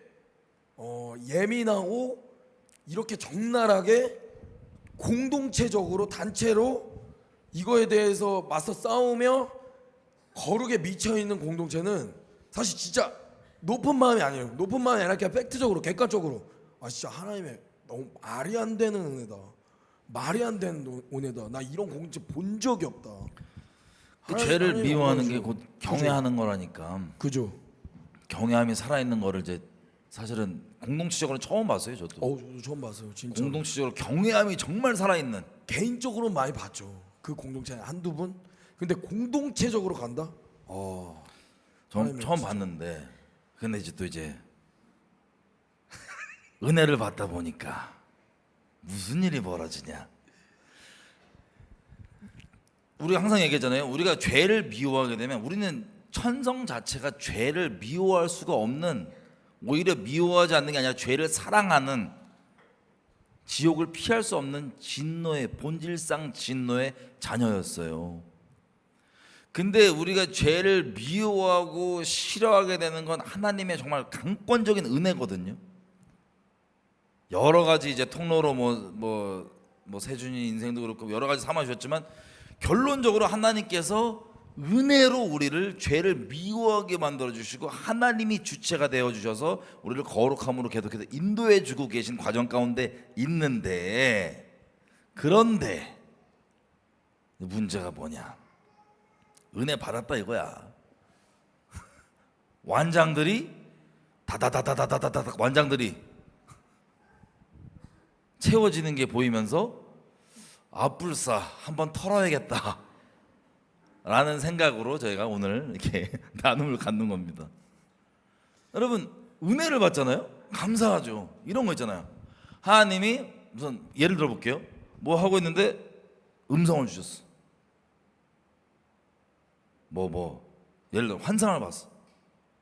예민하고 이렇게 적나라하게 공동체적으로 단체로 이거에 대해서 맞서 싸우며 거룩에 미쳐 있는 공동체는 사실 진짜 높은 마음이 아니에요. 높은 마음이 아니라 그냥 팩트적으로 객관적으로 진짜 하나님의 너무 말이 안 되는 은혜다. 말이 안 되는 은혜다. 나 이런 공동체 본 적이 없다. 그 죄를 하나님이 미워하는 알아주죠. 게 곧 경외하는 거라니까. 그죠? 경외함이 살아있는 거를 이제 사실은 공동체적으로 처음 봤어요. 저도 저도 처음 봤어요. 진짜. 공동체적으로 경외함이 정말 살아있는. 개인적으로 많이 봤죠. 그 공동체 한두 분. 근데 공동체적으로 간다? 전 하나님의 처음 진짜. 봤는데 근데 이제 또 이제 은혜를 받다 보니까 무슨 일이 벌어지냐. 우리가 항상 얘기했잖아요. 우리가 죄를 미워하게 되면 우리는 천성 자체가 죄를 미워할 수가 없는, 오히려 미워하지 않는 게 아니라 죄를 사랑하는, 지옥을 피할 수 없는 진노의 본질상 진노의 자녀였어요. 근데 우리가 죄를 미워하고 싫어하게 되는 건 하나님의 정말 강권적인 은혜거든요. 여러 가지 이제 통로로 뭐 세준이 인생도 그렇고 여러 가지 삼아 주셨지만 결론적으로 하나님께서 은혜로 우리를 죄를 미워하게 만들어 주시고 하나님이 주체가 되어 주셔서 우리를 거룩함으로 계속해서 인도해 주고 계신 과정 가운데 있는데, 그런데 문제가 뭐냐? 은혜 받았다 이거야. 완장들이 다다다다다다다다 완장들이 채워지는 게 보이면서 앞불사 한번 털어야겠다 라는 생각으로 저희가 오늘 이렇게 나눔을 갖는 겁니다. 여러분 은혜를 받잖아요. 감사하죠. 이런 거 있잖아요. 하나님이 무슨 예를 들어 볼게요. 뭐 하고 있는데 음성을 주셨어. 예를 들어 환상을 봤어.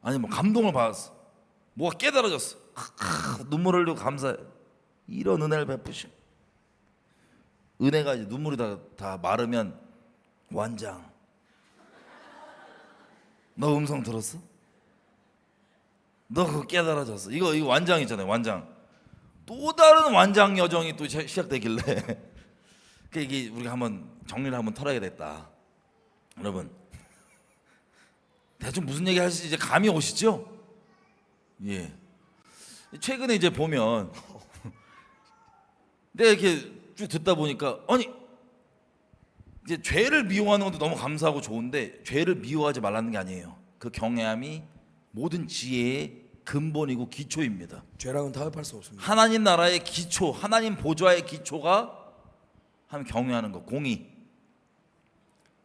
아니 뭐 감동을 받았어. 뭐가 깨달아졌어. 눈물 흘리고 감사해. 이런 은혜를 베푸시. 은혜가 이제 눈물이 다 마르면 완장. 너 음성 들었어? 너 그거 깨달아졌어. 이거 완장 있잖아요. 완장. 또 다른 완장 여정이 또 시작되길래 이게 우리가 한번 정리를 한번 털어야겠다. 여러분 대충 무슨 얘기 할지 이제 감이 오시죠? 예. 최근에 이제 보면 내가 이렇게 쭉 듣다 보니까 아니 이제 죄를 미워하는 것도 너무 감사하고 좋은데 죄를 미워하지 말라는 게 아니에요. 그 경외함이 모든 지혜의 근본이고 기초입니다. 죄랑은 타협할 수 없습니다. 하나님 나라의 기초, 하나님 보좌의 기초가 하나님 경외하는 것, 공의,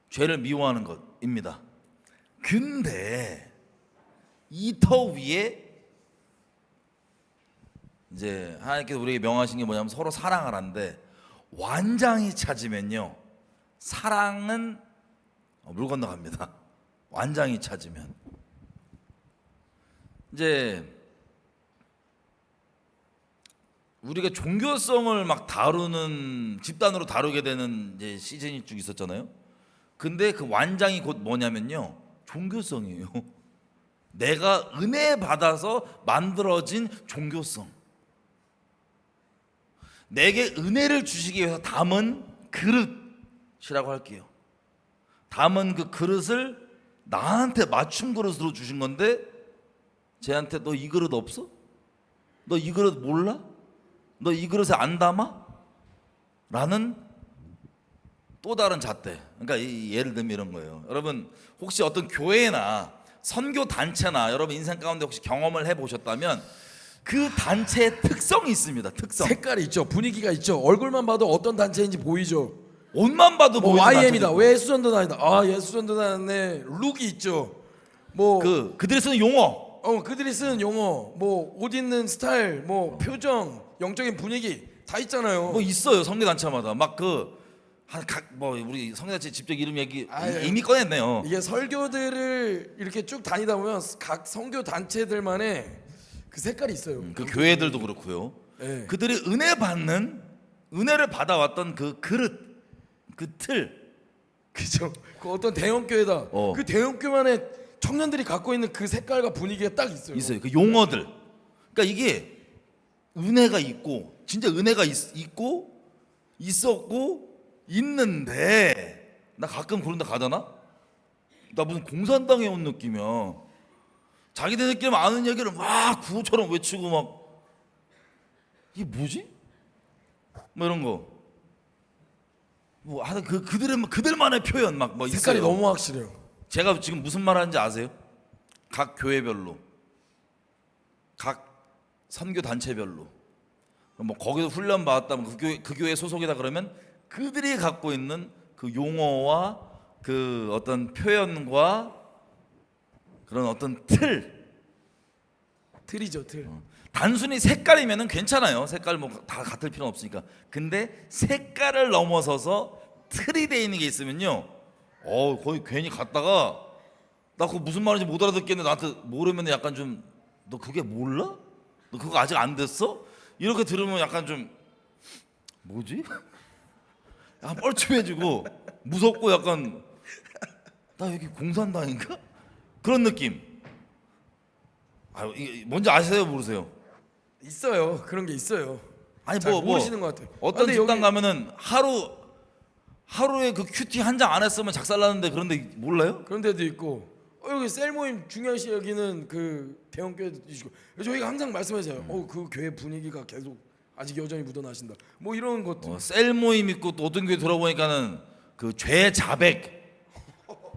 죄를 미워하는 것입니다. 근데 이 터 위에 이제 하나님께서 우리에게 명하신 게 뭐냐면 서로 사랑하라는데, 완장이 찾으면요 사랑은 물 건너갑니다. 완장이 찾으면 이제 우리가 종교성을 막 다루는, 집단으로 다루게 되는 이제 시즌이 쭉 있었잖아요. 근데 그 완장이 곧 뭐냐면요 종교성이에요. 내가 은혜 받아서 만들어진 종교성. 내게 은혜를 주시기 위해서 담은 그릇이라고 할게요. 담은 그 그릇을 나한테 맞춤 그릇으로 주신 건데 쟤한테 너 이 그릇 없어? 너 이 그릇 몰라? 너 이 그릇에 안 담아? 라는 또 다른 잣대. 그러니까 예를 들면 이런 거예요. 여러분 혹시 어떤 교회나 선교 단체나 여러분 인생 가운데 혹시 경험을 해보셨다면 그 단체의 특성이 있습니다. 특성. 색깔이 있죠. 분위기가 있죠. 얼굴만 봐도 어떤 단체인지 보이죠. 옷만 봐도 뭐 보이는 YM이다. 단체도 왜 수전도단이다. 아, 예, 수전도단의 룩이 있죠. 뭐 그들이 쓰는 용어. 그들이 쓰는 용어, 뭐 옷 입는 스타일, 뭐 표정, 영적인 분위기 다 있잖아요. 뭐 있어요. 선교 단체마다 막 뭐 우리 선교 단체 직접 이름 얘기 예. 이미 꺼냈네요. 이게 설교들을 이렇게 쭉 다니다 보면 각 선교 단체들만의 그 색깔이 있어요. 그 교회들도 그렇고요. 예. 그들이 은혜를 받아왔던 그 그릇, 그 틀. 그죠? 그 어떤 대형 교회다. 그 대형 교회만의 청년들이 갖고 있는 그 색깔과 분위기가 딱 있어요. 있어요. 그 용어들. 그러니까 이게 은혜가 있고 진짜 은혜가 있고 있었고 있는데 나 가끔 그런 데 가잖아. 나 무슨 공산당에 온 느낌이야. 자기네들끼리 아는 얘기를 막 구호처럼 외치고 막 이게 뭐지? 뭐 이런 거. 뭐 하여튼 그들만의 표현 막 뭐 있어요. 색깔이 너무 확실해요. 제가 지금 무슨 말 하는지 아세요? 각 교회별로, 각 선교 단체별로, 뭐 거기서 훈련 받았다면 그 교회 소속이다 그러면 그들이 갖고 있는 그 용어와 그 어떤 표현과 그런 어떤 틀이죠, 틀. 단순히 색깔이면은 괜찮아요. 색깔 뭐 다 같을 필요는 없으니까. 근데 색깔을 넘어서서 틀이 돼 있는 게 있으면요. 거의 괜히 갔다가 나 그거 무슨 말인지 못 알아듣겠는데 나한테 모르면 약간 좀 너 그게 몰라? 너 그거 아직 안 됐어? 이렇게 들으면 약간 좀 뭐지? 약간 뻘쭘해지고 무섭고 약간 나 여기 공산당인가? 그런 느낌. 이게 뭔지 아세요? 모르세요? 있어요. 그런 게 있어요. 아니 잘 뭐 모르시는 것 같아요. 어떤 근데 집단 여기- 가면은 하루에 그 큐티 한 장 안 했으면 작살나는데 그런데 몰라요? 그런 데도 있고 여기 셀 모임 중요시 여기는 그 대형 교회도 있고 저희가 항상 말씀하잖아요. 그 교회 분위기가 계속 아직 여전히 묻어나신다. 뭐 이런 것도 셀 모임 있고 또 어떤 교회 들어보니까는 그 죄 자백,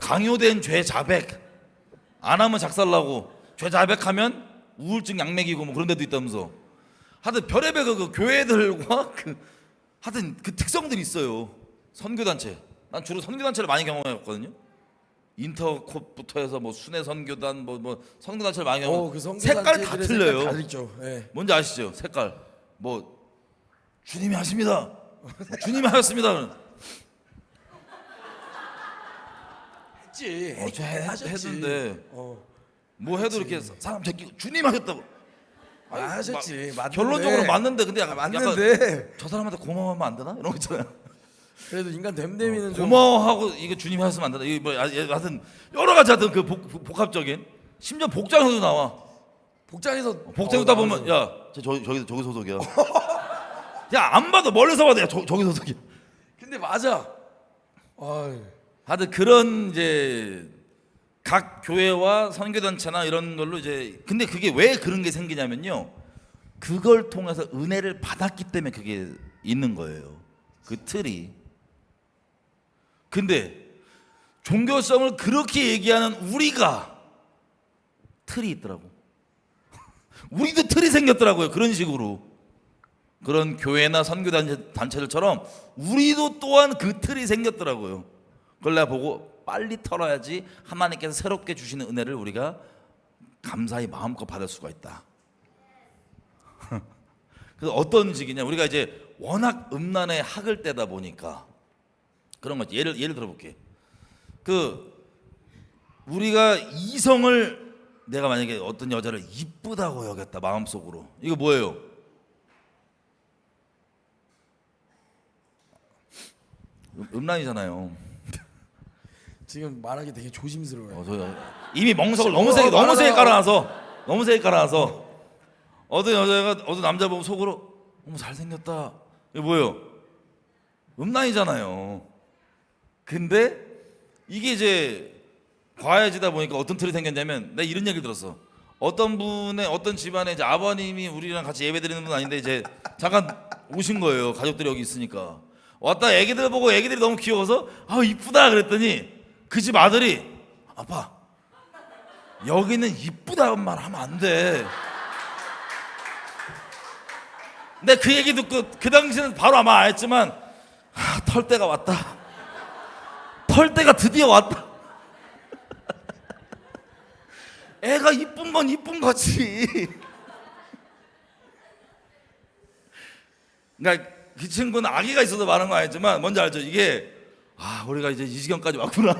강요된 죄 자백 안 하면 작살나고 죄 자백하면 우울증 약 먹이고 뭐 그런 데도 있다면서. 하여튼 별의별 그 교회들과 하여튼 그 특성들이 있어요. 선교단체. 난 주로 선교단체를 많이 경험해봤거든요. 인터콥부터 해서 뭐 순회 선교단 뭐 선교단체를 많이 경험. 그 선교 색깔이 다 단체들의 틀려요. 색깔 다르죠. 예. 뭔지 아시죠? 색깔. 뭐 주님이 하십니다. 주님이 하셨습니다. 했지. 하셨지. 했는데 어. 뭐 해도 이렇게 사람 제끼고 주님 하셨다고. 하셨지. 맞는데. 결론적으로 맞는데 근데 약간 맞는데 저 사람한테 고마워하면 안 되나? 이런 거 있잖아요. 그래도 인간 됨됨이는 좀 고마워하고 이게 주님이 하셨으면 안 되나? 이게 뭐 하여튼 여러 가지 하여튼 그 복합적인 심지어 복장에도 나와. 복장에서 복장에다 보면 저기 소속이야. 야 안 봐도 멀리서 봐도 저기 소속이야. 근데 맞아. 아유. 하여튼 그런 이제 각 교회와 선교단체나 이런 걸로 이제 근데 그게 왜 그런 게 생기냐면요. 그걸 통해서 은혜를 받았기 때문에 그게 있는 거예요. 그 틀이. 근데 종교성을 그렇게 얘기하는 우리가 틀이 있더라고. 우리도 틀이 생겼더라고요. 그런 식으로. 그런 교회나 선교단체들처럼 우리도 또한 그 틀이 생겼더라고요. 그걸 내가 보고 빨리 털어야지 하나님께서 새롭게 주시는 은혜를 우리가 감사히 마음껏 받을 수가 있다. 그래서 어떤 식이냐, 우리가 이제 워낙 음란에 학을 떼다 보니까 그런 거지. 예를 들어볼게. 우리가 이성을 내가 만약에 어떤 여자를 이쁘다고 여겼다 마음속으로, 이거 뭐예요? 음란이잖아요. 지금 말하기 되게 조심스러워요. 저 이미 멍석을 너무 세게 깔아놔서 어떤 여자가 어떤 남자 보고 속으로 어머 잘생겼다. 이게 뭐예요? 음란이잖아요. 근데 이게 이제 과해지다 보니까 어떤 틀이 생겼냐면 내가 이런 얘기를 들었어. 어떤 집안에 이제 아버님이 우리랑 같이 예배 드리는 분 아닌데 이제 잠깐 오신 거예요. 가족들이 여기 있으니까 왔다 애기들 보고 애기들이 너무 귀여워서 아 이쁘다 그랬더니 그 집 아들이 아빠 여기는 이쁘다는 말 하면 안 돼. 근데 그 얘기 듣고 그 당시에는 바로 아마 알았지만 털 때가 왔다. 털 때가 드디어 왔다. 애가 이쁜 건 이쁜 거지. 그러니까 그 친구는 아기가 있어서 말한 건 아니지만 뭔지 알죠? 이게 우리가 이제 이 지경까지 왔구나.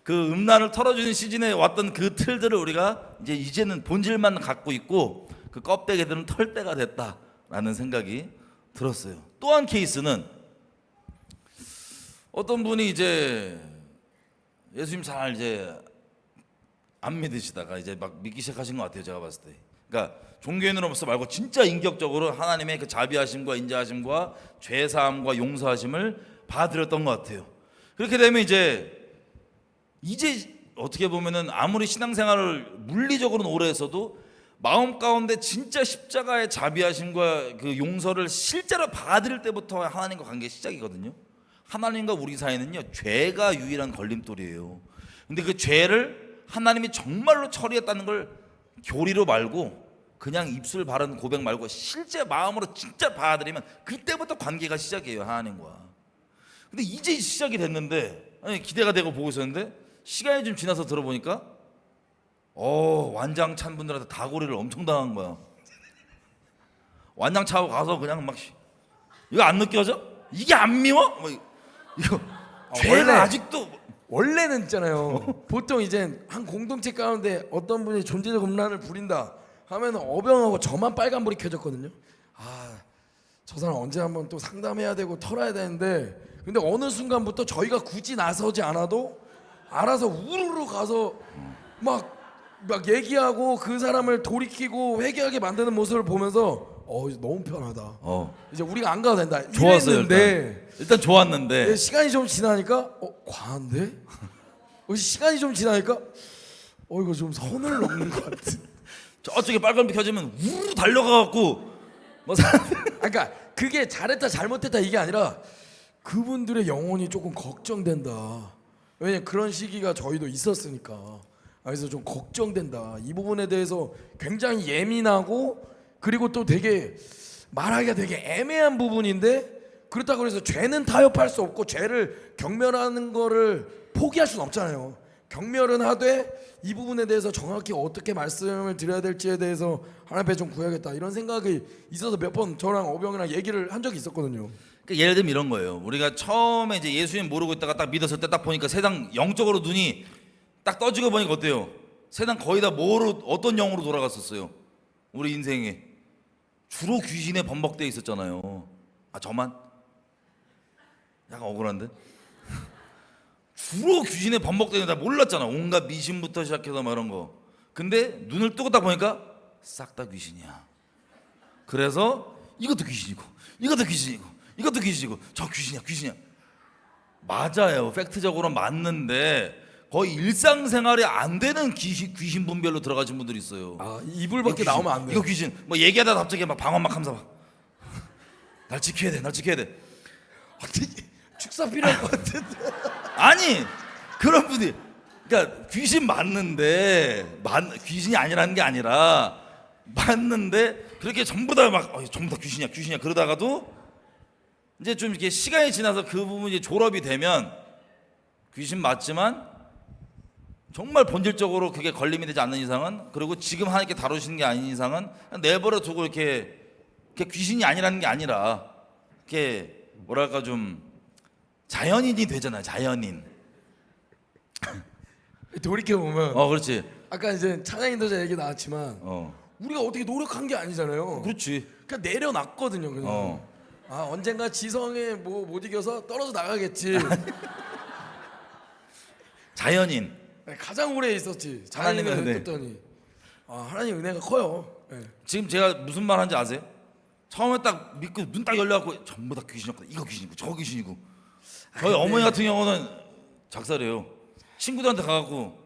그 음란을 털어주는 시즌에 왔던 그 틀들을 우리가 이제는 본질만 갖고 있고 그 껍데기들은 털 때가 됐다라는 생각이 들었어요. 또 한 케이스는 어떤 분이 이제 예수님 잘 이제 안 믿으시다가 이제 막 믿기 시작하신 것 같아요. 제가 봤을 때. 그러니까 종교인으로서 말고 진짜 인격적으로 하나님의 그 자비하심과 인자하심과 죄사함과 용서하심을 받아들였던 것 같아요. 그렇게 되면 이제 어떻게 보면은 아무리 신앙생활을 물리적으로는 오래 했어도 마음 가운데 진짜 십자가의 자비하심과 그 용서를 실제로 받아들일 때부터 하나님과 관계 시작이거든요. 하나님과 우리 사이는요 죄가 유일한 걸림돌이에요. 근데 그 죄를 하나님이 정말로 처리했다는 걸 교리로 말고 그냥 입술 바른 고백 말고 실제 마음으로 진짜 받아들이면 그때부터 관계가 시작이에요 하나님과. 근데 이제 시작이 됐는데 기대가 되고 보고 있었는데 시간이 좀 지나서 들어보니까 완장 찬 분들한테 다고리를 엄청 당한 거야. 완장 차고 가서 그냥 막 이거 안 느껴져? 이게 안 미워? 이거 죄가 아직도 원래는 있잖아요. 보통 이제 한 공동체 가운데 어떤 분이 존재적 음란을 부린다 하면 어병하고 저만 빨간불이 켜졌거든요. 저 사람 언제 한번 또 상담해야 되고 털어야 되는데 근데 어느 순간부터 저희가 굳이 나서지 않아도 알아서 우르르 가서 막 얘기하고 그 사람을 돌이키고 회개하게 만드는 모습을 보면서 이제 너무 편하다. 이제 우리가 안 가도 된다. 좋았어요. 이랬는데 일단 좋았는데 시간이 좀 지나니까 과한데? 시간이 좀 지나니까 이거 좀 선을 넘는 것 같은. 저쪽에 빨간불 켜지면 우르르 달려가갖고 그러니까 그게 잘했다 잘못했다 이게 아니라 그분들의 영혼이 조금 걱정된다. 왜냐면 그런 시기가 저희도 있었으니까. 그래서 좀 걱정된다. 이 부분에 대해서 굉장히 예민하고 그리고 또 되게 말하기가 되게 애매한 부분인데 그렇다고 해서 죄는 타협할 수 없고 죄를 경멸하는 거를 포기할 수는 없잖아요. 경멸은 하되 이 부분에 대해서 정확히 어떻게 말씀을 드려야 될지에 대해서 하나님 앞에 좀 구해야겠다 이런 생각이 있어서 몇 번 저랑 어병이랑 얘기를 한 적이 있었거든요. 그러니까 예를 들면 이런 거예요. 우리가 처음에 이제 예수님 모르고 있다가 딱 믿었을 때 딱 보니까 세상 영적으로 눈이 딱 떠지고 보니까 어때요? 세상 거의 다 어떤 영으로 돌아갔었어요? 우리 인생에 주로 귀신에 범벅되어 있었잖아요. 저만? 약간 억울한데? 주로 귀신에 범벅되는 다 몰랐잖아. 온갖 미신부터 시작해서 막 이런 거. 근데 눈을 뜨고 딱 보니까 싹 다 귀신이야. 그래서 이것도 귀신이고 이것도 귀신이고 이것도 귀신이고 저 귀신이야. 맞아요. 팩트적으로는 맞는데 거의 일상생활이 안 되는 귀신 분별로 들어가신 분들이 있어요. 이불밖에 나오면 안 돼. 이거 귀신. 뭐 얘기하다 갑자기 막 방언 막 하면서 날 지켜야 돼. 축사 필요할 것 같은데. 아니 그런 분이 그러니까 귀신 맞는데 귀신이 아니라는 게 아니라 맞는데 그렇게 전부 다 귀신이야 그러다가도 이제 좀 이렇게 시간이 지나서 그 부분이 졸업이 되면 귀신 맞지만 정말 본질적으로 그게 걸림이 되지 않는 이상은 그리고 지금 하나님께 다루시는 게 아닌 이상은 그냥 내버려 두고 이렇게 귀신이 아니라는 게 아니라 이렇게 뭐랄까 좀 자연인이 되잖아요. 자연인. 돌이켜 보면 그렇지. 아까 이제 찬양인도자 얘기 나왔지만 우리가 어떻게 노력한 게 아니잖아요. 그렇지. 그냥 내려놨거든요. 그냥. 언젠가 지성에 못 이겨서 떨어져 나가겠지. 자연인. 가장 오래 있었지. 하나님의 자연인을 은혜. 뜯더니 하나님 은혜가 커요. 예. 지금 제가 무슨 말 하는지 아세요? 처음에 딱 믿고 눈 딱 열려갖고 전부 다 귀신이었거든. 이거 귀신이고 저거 귀신이고. 저희 어머니 같은 경우는 작살이에요. 친구들한테 가갖고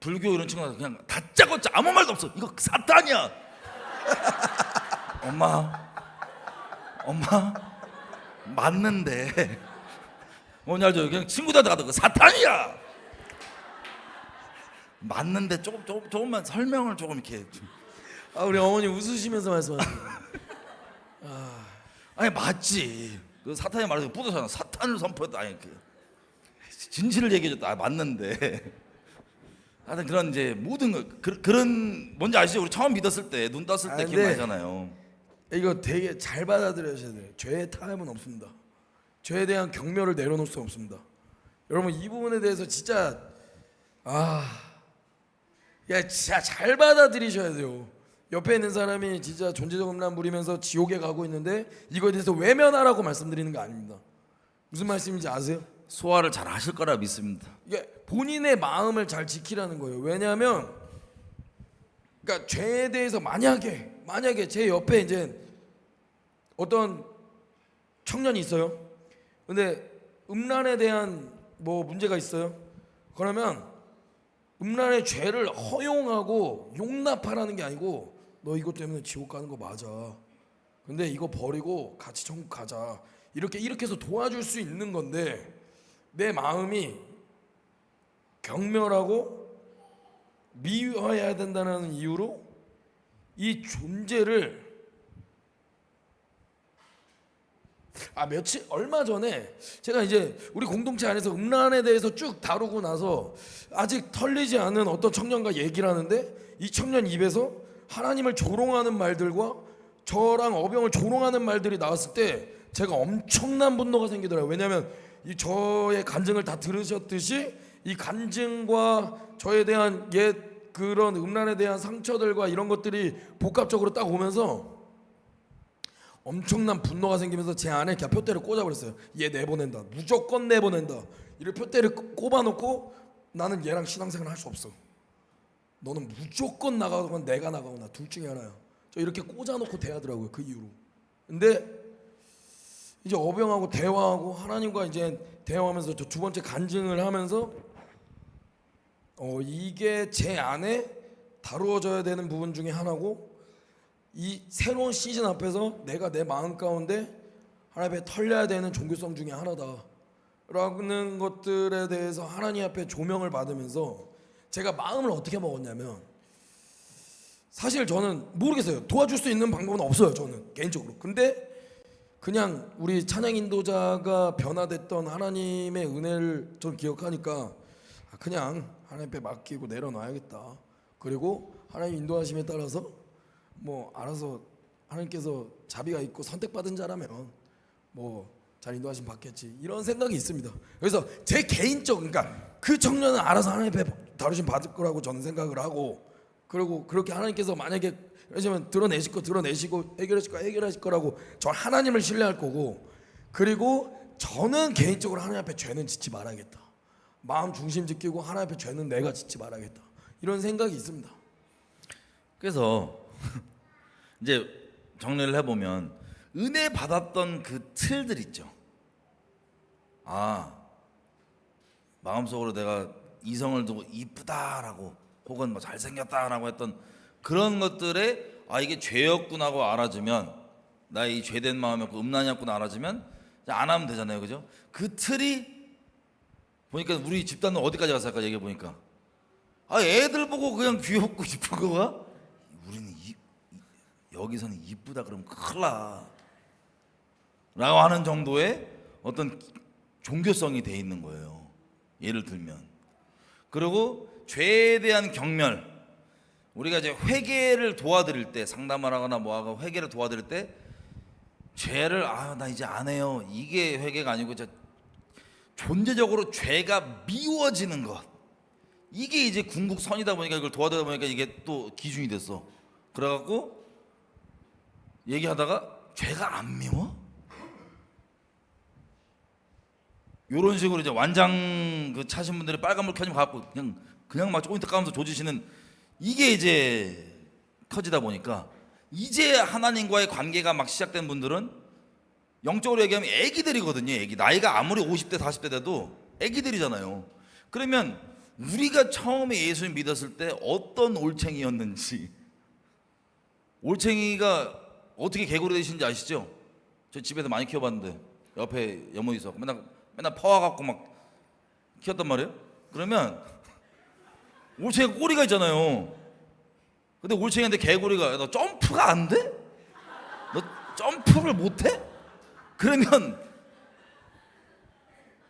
불교 이런 친구한테 그냥 다짜고짜 아무 말도 없어. 이거 사탄이야. 엄마 맞는데 뭔지 알죠? 그냥 친구들한테 가도 사탄이야. 맞는데 조금만 설명을 조금 이렇게 좀. 우리 어머니 웃으시면서 말씀하세요. 아니 맞지. 그 사탄이 말해서 뿌듯하잖아. 사탄을 선포했다. 아니 그 진실을 얘기해줬다. 맞는데. 하여튼 그런 이제 모든 거 그런 뭔지 아시죠? 우리 처음 믿었을 때 눈 떴을 때 근데 기억나잖아요. 이거 되게 잘 받아들여셔야 돼요. 죄의 타협은 없습니다. 죄에 대한 경멸을 내려놓을 수 없습니다. 여러분 이 부분에 대해서 진짜 진짜 잘 받아들이셔야 돼요. 옆에 있는 사람이 진짜 존재적 음란 부리면서 지옥에 가고 있는데 이거에 대해서 외면하라고 말씀드리는 거 아닙니다. 무슨 말씀인지 아세요? 소화를 잘 하실 거라 믿습니다. 이게 본인의 마음을 잘 지키라는 거예요. 왜냐하면 그러니까 죄에 대해서 만약에 제 옆에 이제 어떤 청년이 있어요. 근데 음란에 대한 뭐 문제가 있어요. 그러면 음란의 죄를 허용하고 용납하라는 게 아니고 너 이것 때문에 지옥 가는 거 맞아. 근데 이거 버리고 같이 천국 가자. 이렇게 해서 도와줄 수 있는 건데 내 마음이 경멸하고 미워해야 된다는 이유로 이 존재를 얼마 전에 제가 이제 우리 공동체 안에서 음란에 대해서 쭉 다루고 나서 아직 털리지 않은 어떤 청년과 얘기를 하는데 이 청년 입에서 하나님을 조롱하는 말들과 저랑 어병을 조롱하는 말들이 나왔을 때 제가 엄청난 분노가 생기더라고요. 왜냐하면 이 저의 간증을 다 들으셨듯이 이 간증과 저에 대한 옛 그런 음란에 대한 상처들과 이런 것들이 복합적으로 딱 오면서 엄청난 분노가 생기면서 제 안에 그냥 표대를 꽂아버렸어요. 얘 내보낸다. 무조건 내보낸다. 이렇게 표대를 꼽아놓고 나는 얘랑 신앙생활 할 수 없어. 너는 무조건 나가거나 내가 나가거나 둘 중에 하나야. 저 이렇게 꽂아놓고 대하더라고요. 그 이후로. 근데 이제 어병하고 대화하고 하나님과 이제 대화하면서 저 두 번째 간증을 하면서 이게 제 안에 다루어져야 되는 부분 중에 하나고 이 새로운 시즌 앞에서 내가 내 마음 가운데 하나님 앞에 털려야 되는 종교성 중에 하나다 라는 것들에 대해서 하나님 앞에 조명을 받으면서 제가 마음을 어떻게 먹었냐면 사실 저는 모르겠어요. 도와줄 수 있는 방법은 없어요. 저는 개인적으로. 근데 그냥 우리 찬양 인도자가 변화됐던 하나님의 은혜를 좀 기억하니까 그냥 하나님 앞에 맡기고 내려놔야겠다. 그리고 하나님 인도하심에 따라서 뭐 알아서 하나님께서 자비가 있고 선택받은 자라면 뭐 잘 인도하심 받겠지 이런 생각이 있습니다. 그래서 제 개인적 그러니까 그 청년은 알아서 하나님 앞에 다루심 받을 거라고 저는 생각을 하고 그리고 그렇게 하나님께서 만약에 그러시면 드러내실 거 드러내시고 해결하실 거 해결하실 거라고 저 하나님을 신뢰할 거고 그리고 저는 개인적으로 하나님 앞에 죄는 짓지 말아야겠다. 마음 중심 지키고 하나님 앞에 죄는 내가 짓지 말아야겠다. 이런 생각이 있습니다. 그래서 이제 정리를 해보면 은혜 받았던 그 틀들 있죠. 마음속으로 내가 이성을 두고 이쁘다라고 혹은 뭐 잘생겼다라고 했던 그런 것들에 이게 죄였구나고 알아주면 나의 이 죄된 마음이었고 음란이었구나 알아주면 이제 안 하면 되잖아요. 그죠? 그 틀이 보니까 우리 집단은 어디까지 갔을까 아까 얘기해 보니까 애들 보고 그냥 귀엽고 이쁜 거가 우리는 여기서는 이쁘다 그러면 큰일 나 라고 하는 정도의 어떤 종교성이 돼 있는 거예요. 예를 들면 그리고 죄에 대한 경멸 우리가 이제 회개를 도와드릴 때 상담을 하거나 뭐하고 회개를 도와드릴 때 죄를 나 이제 안 해요 이게 회개가 아니고 이제 존재적으로 죄가 미워지는 것 이게 이제 궁극선이다 보니까 이걸 도와드리다 보니까 이게 또 기준이 됐어. 그래갖고 얘기하다가 죄가 안 미워? 요런 식으로 이제 완장 그 차신 분들이 빨간불 켜지면 갖고 그냥 그냥 막 조인트 까면서 조지시는 이게 이제 커지다 보니까 이제 하나님과의 관계가 막 시작된 분들은 영적으로 얘기하면 애기들이거든요. 애기. 나이가 아무리 50대 40대 돼도 애기들이잖아요. 그러면 우리가 처음에 예수님 믿었을 때 어떤 올챙이였는지, 올챙이가 어떻게 개구리 되신지 아시죠? 저 집에서 많이 키워봤는데 옆에 여모 있어 맨날 퍼와갖고 막 키웠단 말이에요. 그러면 올챙이가 꼬리가 있잖아요. 근데 올챙이한테 개구리가 야, 너 점프가 안 돼? 너 점프를 못해? 그러면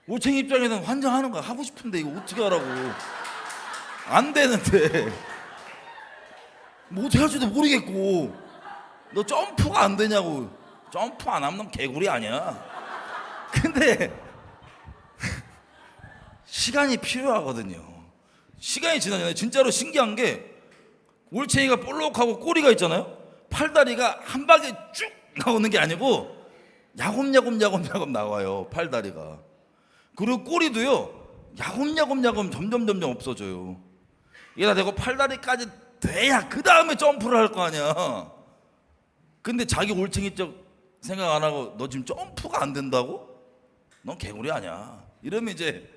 올챙이 입장에서는 환장하는 거야. 하고 싶은데 이거 어떻게 하라고. 안 되는데 뭐 어떻게 할지도 모르겠고 너 점프가 안 되냐고. 점프 안 하면 넌 개구리 아니야. 근데 시간이 필요하거든요. 시간이 지나잖아요. 진짜로 신기한 게 올챙이가 볼록하고 꼬리가 있잖아요. 팔다리가 한 방에 쭉 나오는 게 아니고 야곱야곱 나와요. 팔다리가. 그리고 꼬리도요 야곱야곱 점점 없어져요. 이게 다 되고 팔다리까지 돼야 그 다음에 점프를 할 거 아니야. 근데 자기 올챙이적 생각 안 하고 너 지금 점프가 안 된다고? 넌 개구리 아니야. 이러면 이제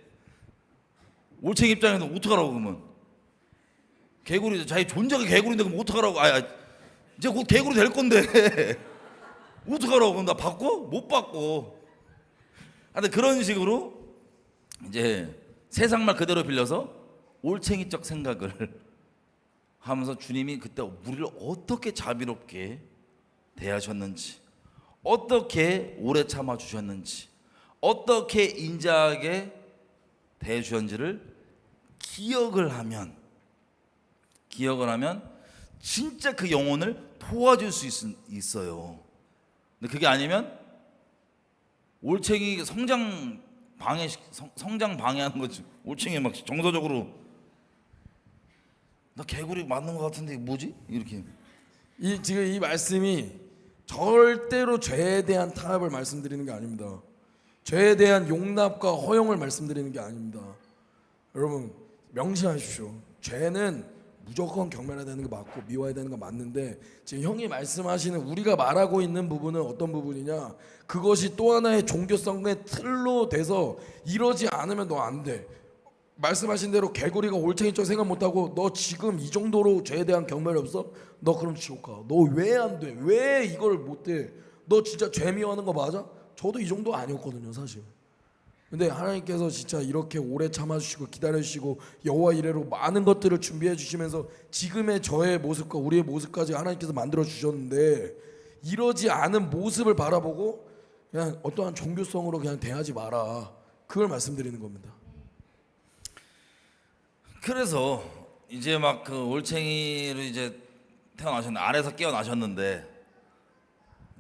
올챙이 입장에서는 어떡하라고. 그러면 개구리, 자기 존재가 개구리인데 그럼 어떡하라고. 이제 곧 개구리 될 건데 어떡하라고. 그럼 나 바꿔? 못 바꿔. 하여튼 그런 식으로 이제 세상말 그대로 빌려서 올챙이적 생각을 하면서 주님이 그때 우리를 어떻게 자비롭게 대하셨는지, 어떻게 오래 참아 주셨는지, 어떻게 인자하게 대해 주셨는지를 기억을 하면 진짜 그 영혼을 도와줄 수 있어요. 근데 그게 아니면 올챙이 성장 방해하는 거지. 올챙이 막 정서적으로 나 개구리 맞는 것 같은데 뭐지? 이렇게. 지금 이 말씀이 절대로 죄에 대한 타협을 말씀드리는 게 아닙니다. 죄에 대한 용납과 허용을 말씀드리는 게 아닙니다. 여러분 명심하십시오. 죄는 무조건 경멸해야 되는 거 맞고 미워야 되는 거 맞는데, 지금 형이 말씀하시는 우리가 말하고 있는 부분은 어떤 부분이냐, 그것이 또 하나의 종교성의 틀로 돼서 이러지 않으면 너 안 돼. 말씀하신 대로 개구리가 올챙이적 생각 못하고 너 지금 이 정도로 죄에 대한 경멸이 없어? 너 그럼 지옥 가. 너 왜 안 돼? 왜 이걸 못해? 너 진짜 죄 미워하는 거 맞아? 저도 이 정도 아니었거든요 사실. 근데 하나님께서 진짜 이렇게 오래 참아주시고 기다려주시고 여호와 이래로 많은 것들을 준비해 주시면서 지금의 저의 모습과 우리의 모습까지 하나님께서 만들어 주셨는데, 이러지 않은 모습을 바라보고 그냥 어떠한 종교성으로 그냥 대하지 마라, 그걸 말씀드리는 겁니다. 그래서 이제 막 그 올챙이로 이제 태어나셨는데, 알에서 깨어나셨는데,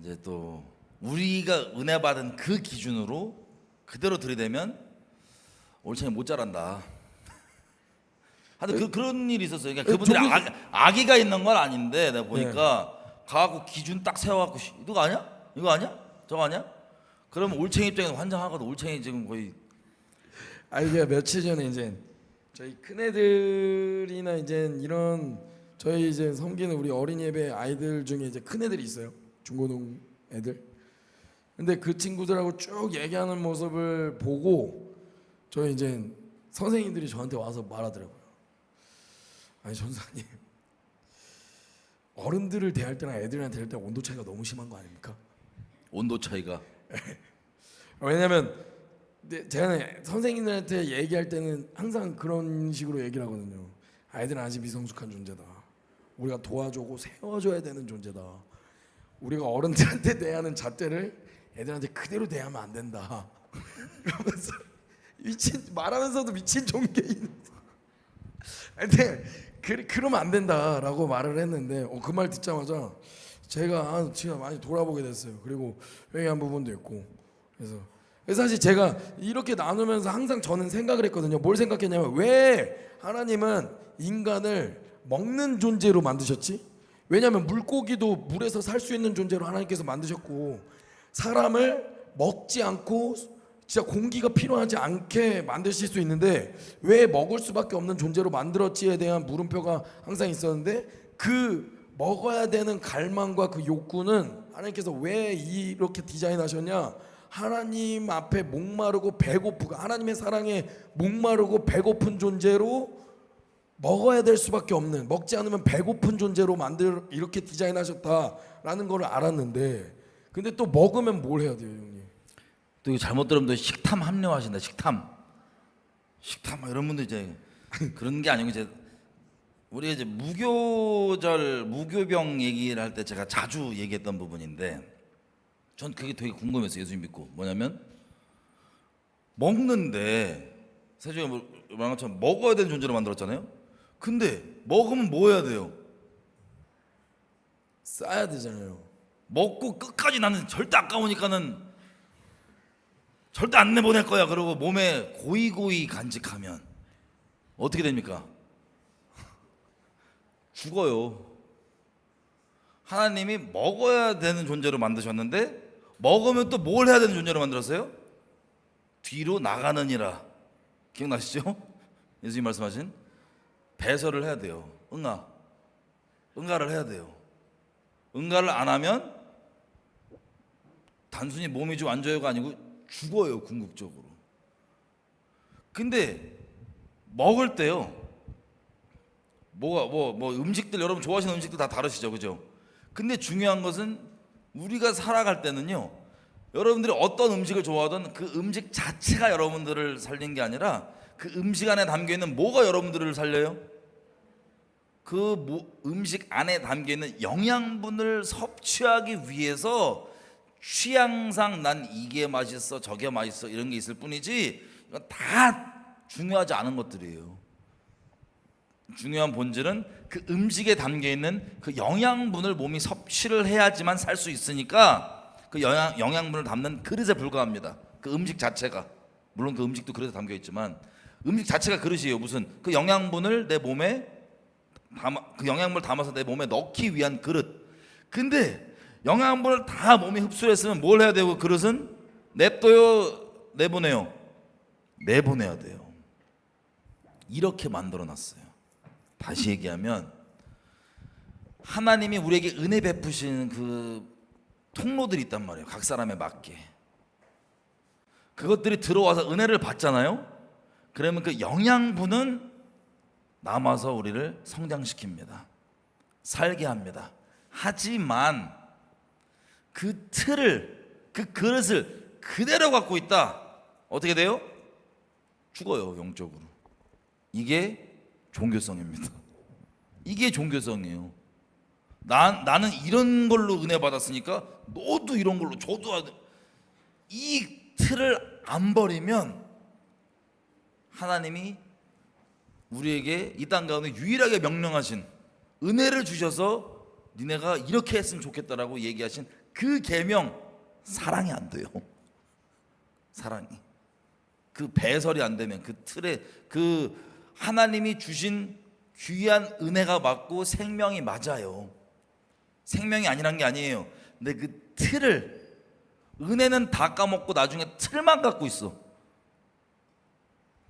이제 또 우리가 은혜 받은 그 기준으로 그대로 들이대면 올챙이 못 자란다. 하여튼 그런 일이 있었어요. 그러니까 그분들이 아기가 있는 건 아닌데 내가 보니까 가갖고 기준 딱 세워갖고 이거 아니야? 이거 아니야? 저거 아니야? 그러면 올챙이 입장에서 환장하거든. 올챙이 지금 거의. 이게 며칠 전에 이제 저희 큰 애들이나 이제 이런 저희 이제 섬기는 우리 어린 예배 아이들 중에 이제 큰 애들이 있어요. 중고등 애들. 근데 그 친구들하고 쭉 얘기하는 모습을 보고 저희 이제 선생님들이 저한테 와서 말하더라고요. 아니 전사님, 어른들을 대할 때랑 애들이랑 대할 때 온도 차이가 너무 심한 거 아닙니까? 온도 차이가. 왜냐면 제가 선생님들한테 얘기할 때는 항상 그런 식으로 얘기를 하거든요. 아이들은 아직 미성숙한 존재다. 우리가 도와주고 세워줘야 되는 존재다. 우리가 어른들한테 대하는 잣대를 애들한테 그대로 대하면 안 된다. 그러면서 말하면서도 미친 종교인. 근데 그러면 안 된다라고 말을 했는데 그 말 듣자마자 제가 진짜 많이 돌아보게 됐어요. 그리고 회개한 부분도 있고. 그래서 사실 제가 이렇게 나누면서 항상 저는 생각을 했거든요. 뭘 생각했냐면, 왜 하나님은 인간을 먹는 존재로 만드셨지? 왜냐하면 물고기도 물에서 살 수 있는 존재로 하나님께서 만드셨고, 사람을 먹지 않고 진짜 공기가 필요하지 않게 만드실 수 있는데 왜 먹을 수밖에 없는 존재로 만들었지에 대한 물음표가 항상 있었는데 그 먹어야 되는 갈망과 그 욕구는 하나님께서 왜 이렇게 디자인하셨냐? 하나님 앞에 목마르고 배고프고 하나님의 사랑에 목마르고 배고픈 존재로 먹어야 될 수밖에 없는, 먹지 않으면 배고픈 존재로 이렇게 디자인하셨다라는 걸 알았는데, 근데 또 먹으면 뭘 해야 돼요, 형님? 또 이거 잘못 들으면 또 식탐 합리화하신다. 식탐 막 이런 분들 이제 그런 게 아니고 이제 우리가 이제 무교병 얘기를 할 때 제가 자주 얘기했던 부분인데 전 그게 되게 궁금했어요. 예수님 믿고 뭐냐면 먹는데 세주가 말한 것처럼 먹어야 되는 존재로 만들었잖아요. 근데 먹으면 뭐 해야 돼요? 싸야 되잖아요. 먹고 끝까지 나는 절대 아까우니까는 절대 안 내보낼 거야. 그러고 몸에 고이고이 간직하면 어떻게 됩니까? 죽어요. 하나님이 먹어야 되는 존재로 만드셨는데 먹으면 또 뭘 해야 되는 존재로 만들었어요? 뒤로 나가느니라. 기억나시죠? 예수님 말씀하신 배설을 해야 돼요. 응가를 해야 돼요. 응가를 안 하면 단순히 몸이 좀 안 좋아요가 아니고 죽어요, 궁극적으로. 근데 먹을 때요, 뭐 음식들 여러분 좋아하시는 음식들 다 다르시죠, 그죠? 근데 중요한 것은 우리가 살아갈 때는요, 여러분들이 어떤 음식을 좋아하든 그 음식 자체가 여러분들을 살린 게 아니라 그 음식 안에 담겨 있는 뭐가 여러분들을 살려요? 음식 안에 담겨 있는 영양분을 섭취하기 위해서 취향상 난 이게 맛있어 저게 맛있어 이런 게 있을 뿐이지 이건 다 중요하지 않은 것들이에요. 중요한 본질은 그 음식에 담겨 있는 그 영양분을 몸이 섭취를 해야지만 살 수 있으니까 그 영양분을 담는 그릇에 불과합니다. 그 음식 자체가, 물론 그 음식도 그릇에 담겨 있지만 음식 자체가 그릇이에요. 무슨 그 영양분을 내 몸에 그 영양분을 담아서 내 몸에 넣기 위한 그릇. 근데 영양분을 다 몸이 흡수했으면 뭘 해야 되고, 그릇은 냅둬요, 내보내요? 내보내야 돼요. 이렇게 만들어 놨어요. 다시 얘기하면 하나님이 우리에게 은혜 베푸시는 그 통로들이 있단 말이에요. 각 사람에 맞게. 그것들이 들어와서 은혜를 받잖아요. 그러면 그 영양분은 남아서 우리를 성장시킵니다. 살게 합니다. 하지만 그 틀을, 그 그릇을 그대로 갖고 있다. 어떻게 돼요? 죽어요, 영적으로. 이게 종교성입니다. 이게 종교성이에요. 나는 이런 걸로 은혜 받았으니까 너도 이런 걸로, 저도. 이 틀을 안 버리면 하나님이 우리에게 이 땅 가운데 유일하게 명령하신, 은혜를 주셔서 니네가 이렇게 했으면 좋겠다라고 얘기하신 그 계명, 사랑이 안 돼요. 사랑이. 그 배설이 안 되면 그 틀에 그 하나님이 주신 귀한 은혜가 맞고 생명이 맞아요. 생명이 아니란 게 아니에요. 근데 그 틀을, 은혜는 다 까먹고 나중에 틀만 갖고 있어.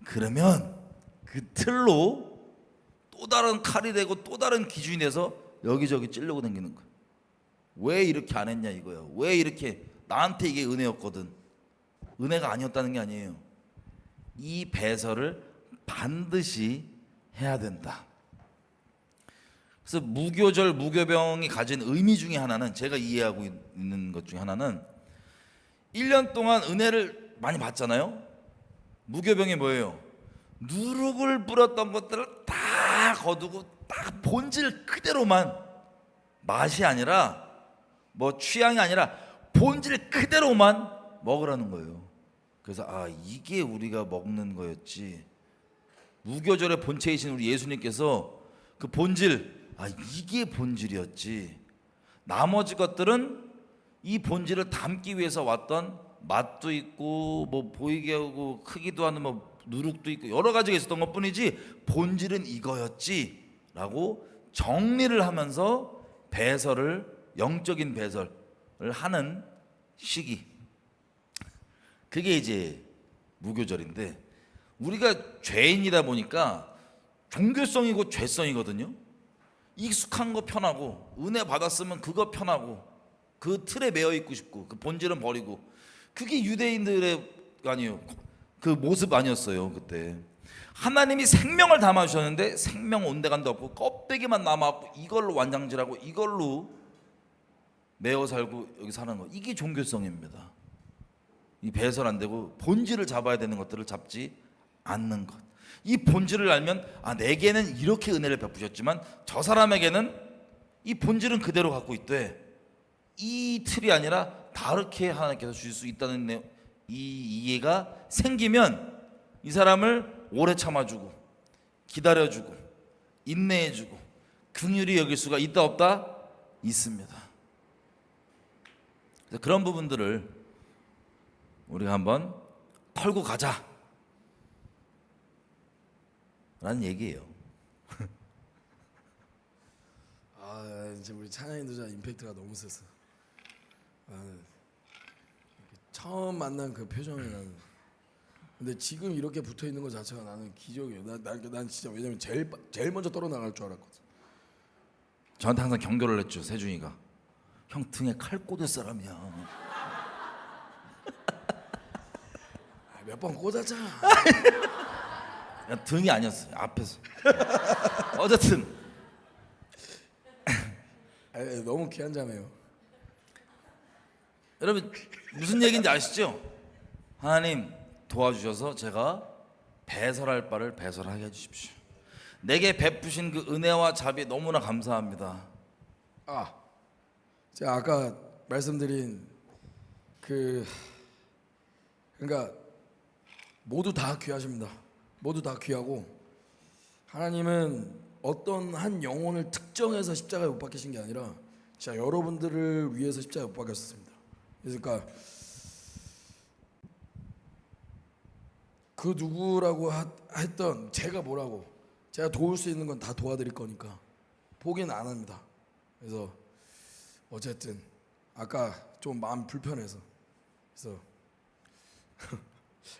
그러면 그 틀로 또 다른 칼이 되고 또 다른 기준이 돼서 여기저기 찔려고 다니는 거야. 왜 이렇게 안 했냐 이거야. 왜 이렇게, 나한테 이게 은혜였거든. 은혜가 아니었다는 게 아니에요. 이 배설을 반드시 해야 된다. 그래서 무교절, 무교병이 가진 의미 중에 하나는, 제가 이해하고 있는 것 중에 하나는 1년 동안 은혜를 많이 받잖아요. 무교병이 뭐예요? 누룩을 뿌렸던 것들을 다 거두고 딱 본질 그대로만, 맛이 아니라 뭐 취향이 아니라 본질 그대로만 먹으라는 거예요. 그래서 이게 우리가 먹는 거였지. 무교절의 본체이신 우리 예수님께서 그 본질, 이게 본질이었지. 나머지 것들은 이 본질을 담기 위해서 왔던 맛도 있고 뭐 보이게 하고 크기도 하는 뭐 누룩도 있고 여러 가지가 있었던 것뿐이지 본질은 이거였지라고 정리를 하면서 배설을, 영적인 배설을 하는 시기. 그게 이제 무교절인데 우리가 죄인이다 보니까 종교성이고 죄성이거든요. 익숙한 거 편하고 은혜 받았으면 그거 편하고 그 틀에 매여 있고 싶고 그 본질은 버리고 그게 유대인들의 아니요 그 모습 아니었어요. 그때 하나님이 생명을 담아 주셨는데 생명 온데간데 없고 껍데기만 남아갖고 이걸로 완장질하고 이걸로 매어 살고 여기 사는 거 이게 종교성입니다. 이 배설 안 되고 본질을 잡아야 되는 것들을 잡지 않는 것. 이 본질을 알면 아 내게는 이렇게 은혜를 베푸셨지만 저 사람에게는 이 본질은 그대로 갖고 있대. 이 틀이 아니라 다르게 하나님께서 주실 수 있다는 이 이해가 생기면 이 사람을 오래 참아주고 기다려주고 인내해주고 긍휼히 여길 수가 있다 없다? 있습니다. 그래서 그런 부분들을 우리가 한번 털고 가자 라는 얘기예요. 아 이제 우리 찬양 인도자 임팩트가 너무 셌어. 처음 만난 그 표정이 나는. 근데 지금 이렇게 붙어 있는 것 자체가 나는 기적이에요. 난 진짜 왜냐면 제일 먼저 떨어 나갈 줄 알았거든. 저한테 항상 경고를 했죠. 세준이가 형 등에 칼 꽂을 사람이야. 몇 번 꽂았잖아. 야, 등이 아니었어요. 앞에서. 어쨌든 너무 귀한 자매요. 여러분 무슨 얘기인지 아시죠? 하나님 도와주셔서 제가 배설할 바를 배설하게 해주십시오. 내게 베푸신 그 은혜와 자비 너무나 감사합니다. 제가 아까 말씀드린 그러니까 모두 다 귀하십니다. 모두 다 귀하고 하나님은 어떤 한 영혼을 특정해서 십자가에 못 박히신 게 아니라 진짜 여러분들을 위해서 십자가에 못 박혔습니다. 그러니까 그 누구라고 했던 제가 뭐라고 제가 도울 수 있는 건 다 도와드릴 거니까 포기는 안 합니다. 그래서 어쨌든 아까 좀 마음 불편해서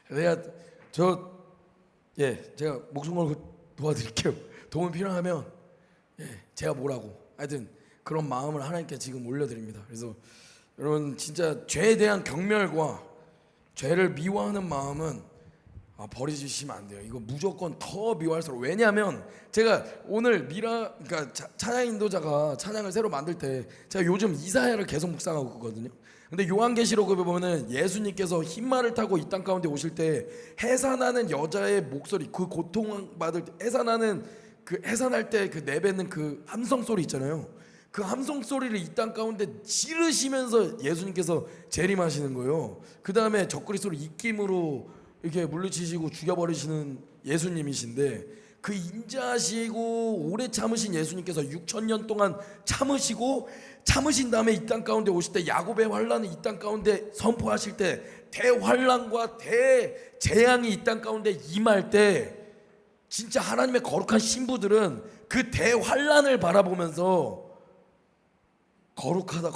그래서 제가 목숨 걸고 도와드릴게요. 도움 필요하면 제가 뭐라고 하여튼 그런 마음을 하나님께 지금 올려드립니다. 그래서 여러분 진짜 죄에 대한 경멸과 죄를 미워하는 마음은 버리시면 안 돼요. 이거 무조건 더 미워할수록. 왜냐하면 제가 오늘 그러니까 찬양 인도자가 찬양을 새로 만들 때 제가 요즘 이사야를 계속 묵상하고 있거든요. 근데 요한계시록을 보면은 예수님께서 흰말을 타고 이 땅 가운데 오실 때 해산하는 여자의 목소리, 그 고통받을 때 해산하는 그 해산할 때 그 내뱉는 그 함성 소리 있잖아요. 그 함성 소리를 이 땅 가운데 지르시면서 예수님께서 재림하시는 거예요. 그 다음에 적그리스도를 입김으로 이렇게 물리치시고 죽여버리시는 예수님이신데 그 인자하시고 오래 참으신 예수님께서 6,000년 동안 참으신 다음에 이 땅 가운데 오실 때 야곱의 환란을 이 땅 가운데 선포하실 때 대환란과 대재앙이 이 땅 가운데 임할 때 진짜 하나님의 거룩한 신부들은 그 대환란을 바라보면서 거룩하다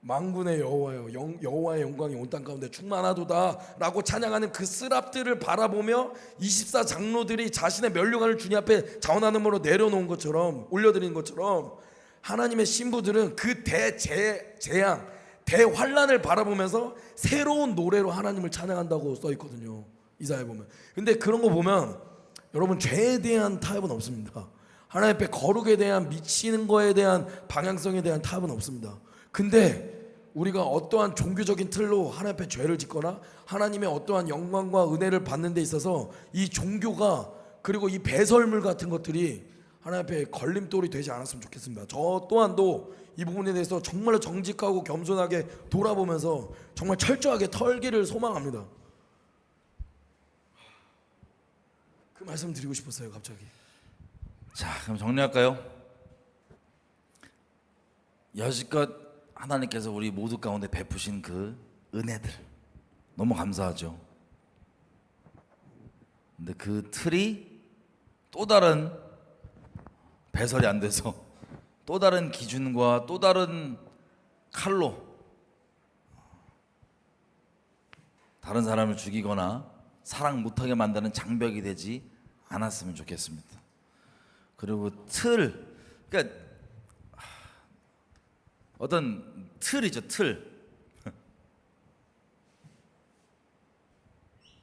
만군의 여호와여 여호와의 영광이 온 땅 가운데 충만하도다라고 찬양하는 그 스랍들을 바라보며 24장로들이 자신의 면류관을 주님 앞에 자원하는으로 내려놓은 것처럼 올려드린 것처럼 하나님의 신부들은 그 대재앙 대환란을 바라보면서 새로운 노래로 하나님을 찬양한다고 써있거든요. 이사야에 보면. 근데 그런 거 보면 여러분 죄에 대한 타협은 없습니다. 하나님 앞에 거룩에 대한 미치는 거에 대한 방향성에 대한 타협은 없습니다. 근데 우리가 어떠한 종교적인 틀로 하나님 앞에 죄를 짓거나 하나님의 어떠한 영광과 은혜를 받는 데 있어서 이 종교가 그리고 이 배설물 같은 것들이 하나님 앞에 걸림돌이 되지 않았으면 좋겠습니다. 저 또한도 이 부분에 대해서 정말로 정직하고 겸손하게 돌아보면서 정말 철저하게 털기를 소망합니다. 그 말씀 드리고 싶었어요. 갑자기. 자, 그럼 정리할까요? 여지껏 하나님께서 우리 모두 가운데 베푸신 그 은혜들 너무 감사하죠. 근데 그 틀이 또 다른 배설이 안 돼서 또 다른 기준과 또 다른 칼로 다른 사람을 죽이거나 사랑 못하게 만드는 장벽이 되지 않았으면 좋겠습니다. 그리고 그러니까 어떤 틀이죠,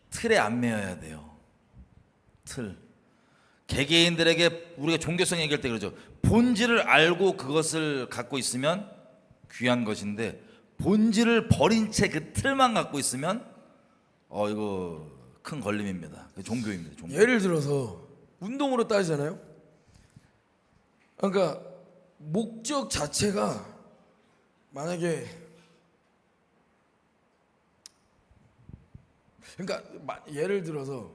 틀에 안 매여야 돼요. 개개인들에게 우리가 종교성 얘기할 때 그러죠. 본질을 알고 그것을 갖고 있으면 귀한 것인데, 본질을 버린 채 그 틀만 갖고 있으면 이거 큰 걸림입니다. 종교입니다. 종교. 예를 들어서 운동으로 따지잖아요. 그러니까 목적 자체가 만약에 그러니까 예를 들어서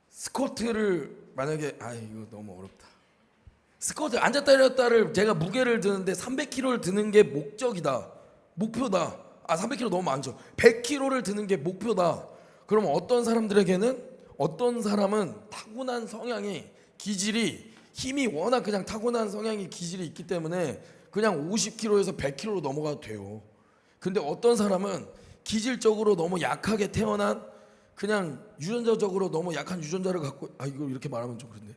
스쿼트를 만약에 이거 너무 어렵다. 스쿼트 앉았다 일어났다를 제가 무게를 드는데 300kg를 드는 게 목표다. 300kg 너무 많죠. 100kg를 드는 게 목표다. 그럼 어떤 사람은 타고난 성향이 기질이 힘이 워낙 그냥 타고난 성향이 기질이 있기 때문에 그냥 50kg에서 100kg로 넘어가도 돼요. 근데 어떤 사람은 기질적으로 너무 약하게 태어난 그냥 유전자적으로 너무 약한 유전자를 갖고 이거 이렇게 말하면 좀 그런데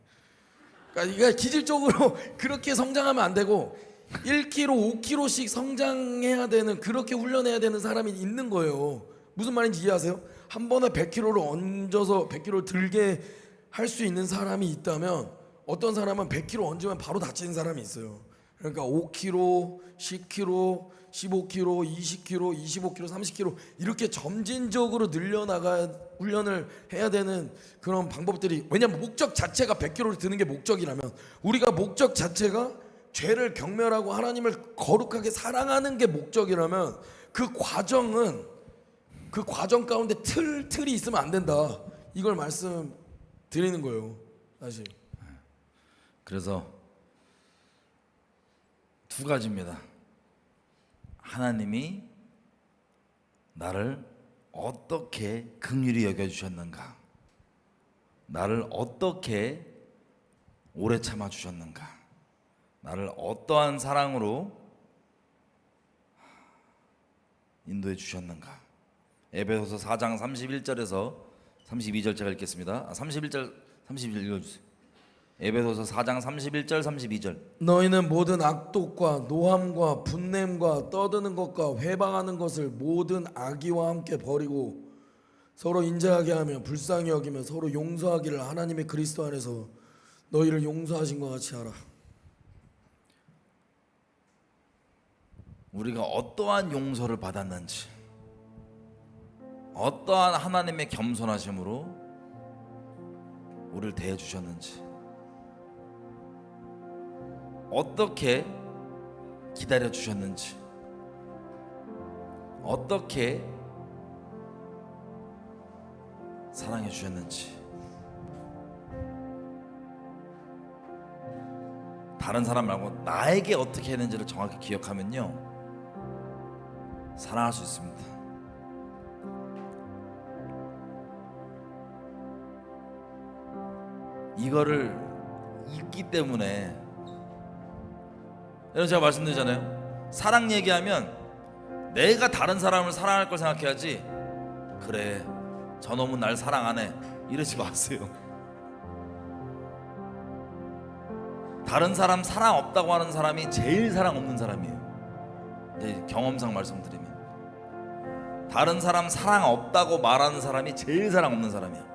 그러니까 기질적으로 그렇게 성장하면 안 되고 1kg, 5kg씩 성장해야 되는 그렇게 훈련해야 되는 사람이 있는 거예요. 무슨 말인지 이해하세요? 한 번에 100kg를 얹어서 100kg를 들게 할 수 있는 사람이 있다면 어떤 사람은 100kg 얹으면 바로 다치는 사람이 있어요. 그러니까 5kg, 10kg, 15kg, 20kg, 25kg, 30kg 이렇게 점진적으로 늘려나가 훈련을 해야 되는 그런 방법들이, 왜냐하면 목적 자체가 100kg를 드는 게 목적이라면, 우리가 목적 자체가 죄를 경멸하고 하나님을 거룩하게 사랑하는 게 목적이라면 그 과정 가운데 틀이 있으면 안 된다. 이걸 말씀드리는 거예요. 다시. 그래서 두 가지입니다. 하나님이 나를 어떻게 긍휼히 여겨주셨는가, 나를 어떻게 오래 참아주셨는가, 나를 어떠한 사랑으로 인도해 주셨는가. 에베소서 4장 31절에서 32절 제가 읽겠습니다. 31절 32절 읽어주세요. 에베소서 4장 31절 32절. 너희는 모든 악독과 노함과 분냄과 떠드는 것과 회방하는 것을 모든 악의와 함께 버리고 서로 인자하게 하며 불쌍히 여기며 서로 용서하기를 하나님의 그리스도 안에서 너희를 용서하신 것 같이 하라. 우리가 어떠한 용서를 받았는지, 어떠한 하나님의 겸손하심으로 우리를 대해 주셨는지, 어떻게 기다려 주셨는지, 어떻게 사랑해 주셨는지, 다른 사람 말고 나에게 어떻게 했는지를 정확히 기억하면요, 사랑할 수 있습니다. 이거를 잊기 때문에, 여러분 제가 말씀드리잖아요. 사랑 얘기하면 내가 다른 사람을 사랑할 걸 생각해야지, 그래 저놈은 날 사랑 안 해 이러지 마세요. 다른 사람 사랑 없다고 하는 사람이 제일 사랑 없는 사람이에요. 이제 경험상 말씀드리면 다른 사람 사랑 없다고 말하는 사람이 제일 사랑 없는 사람이야.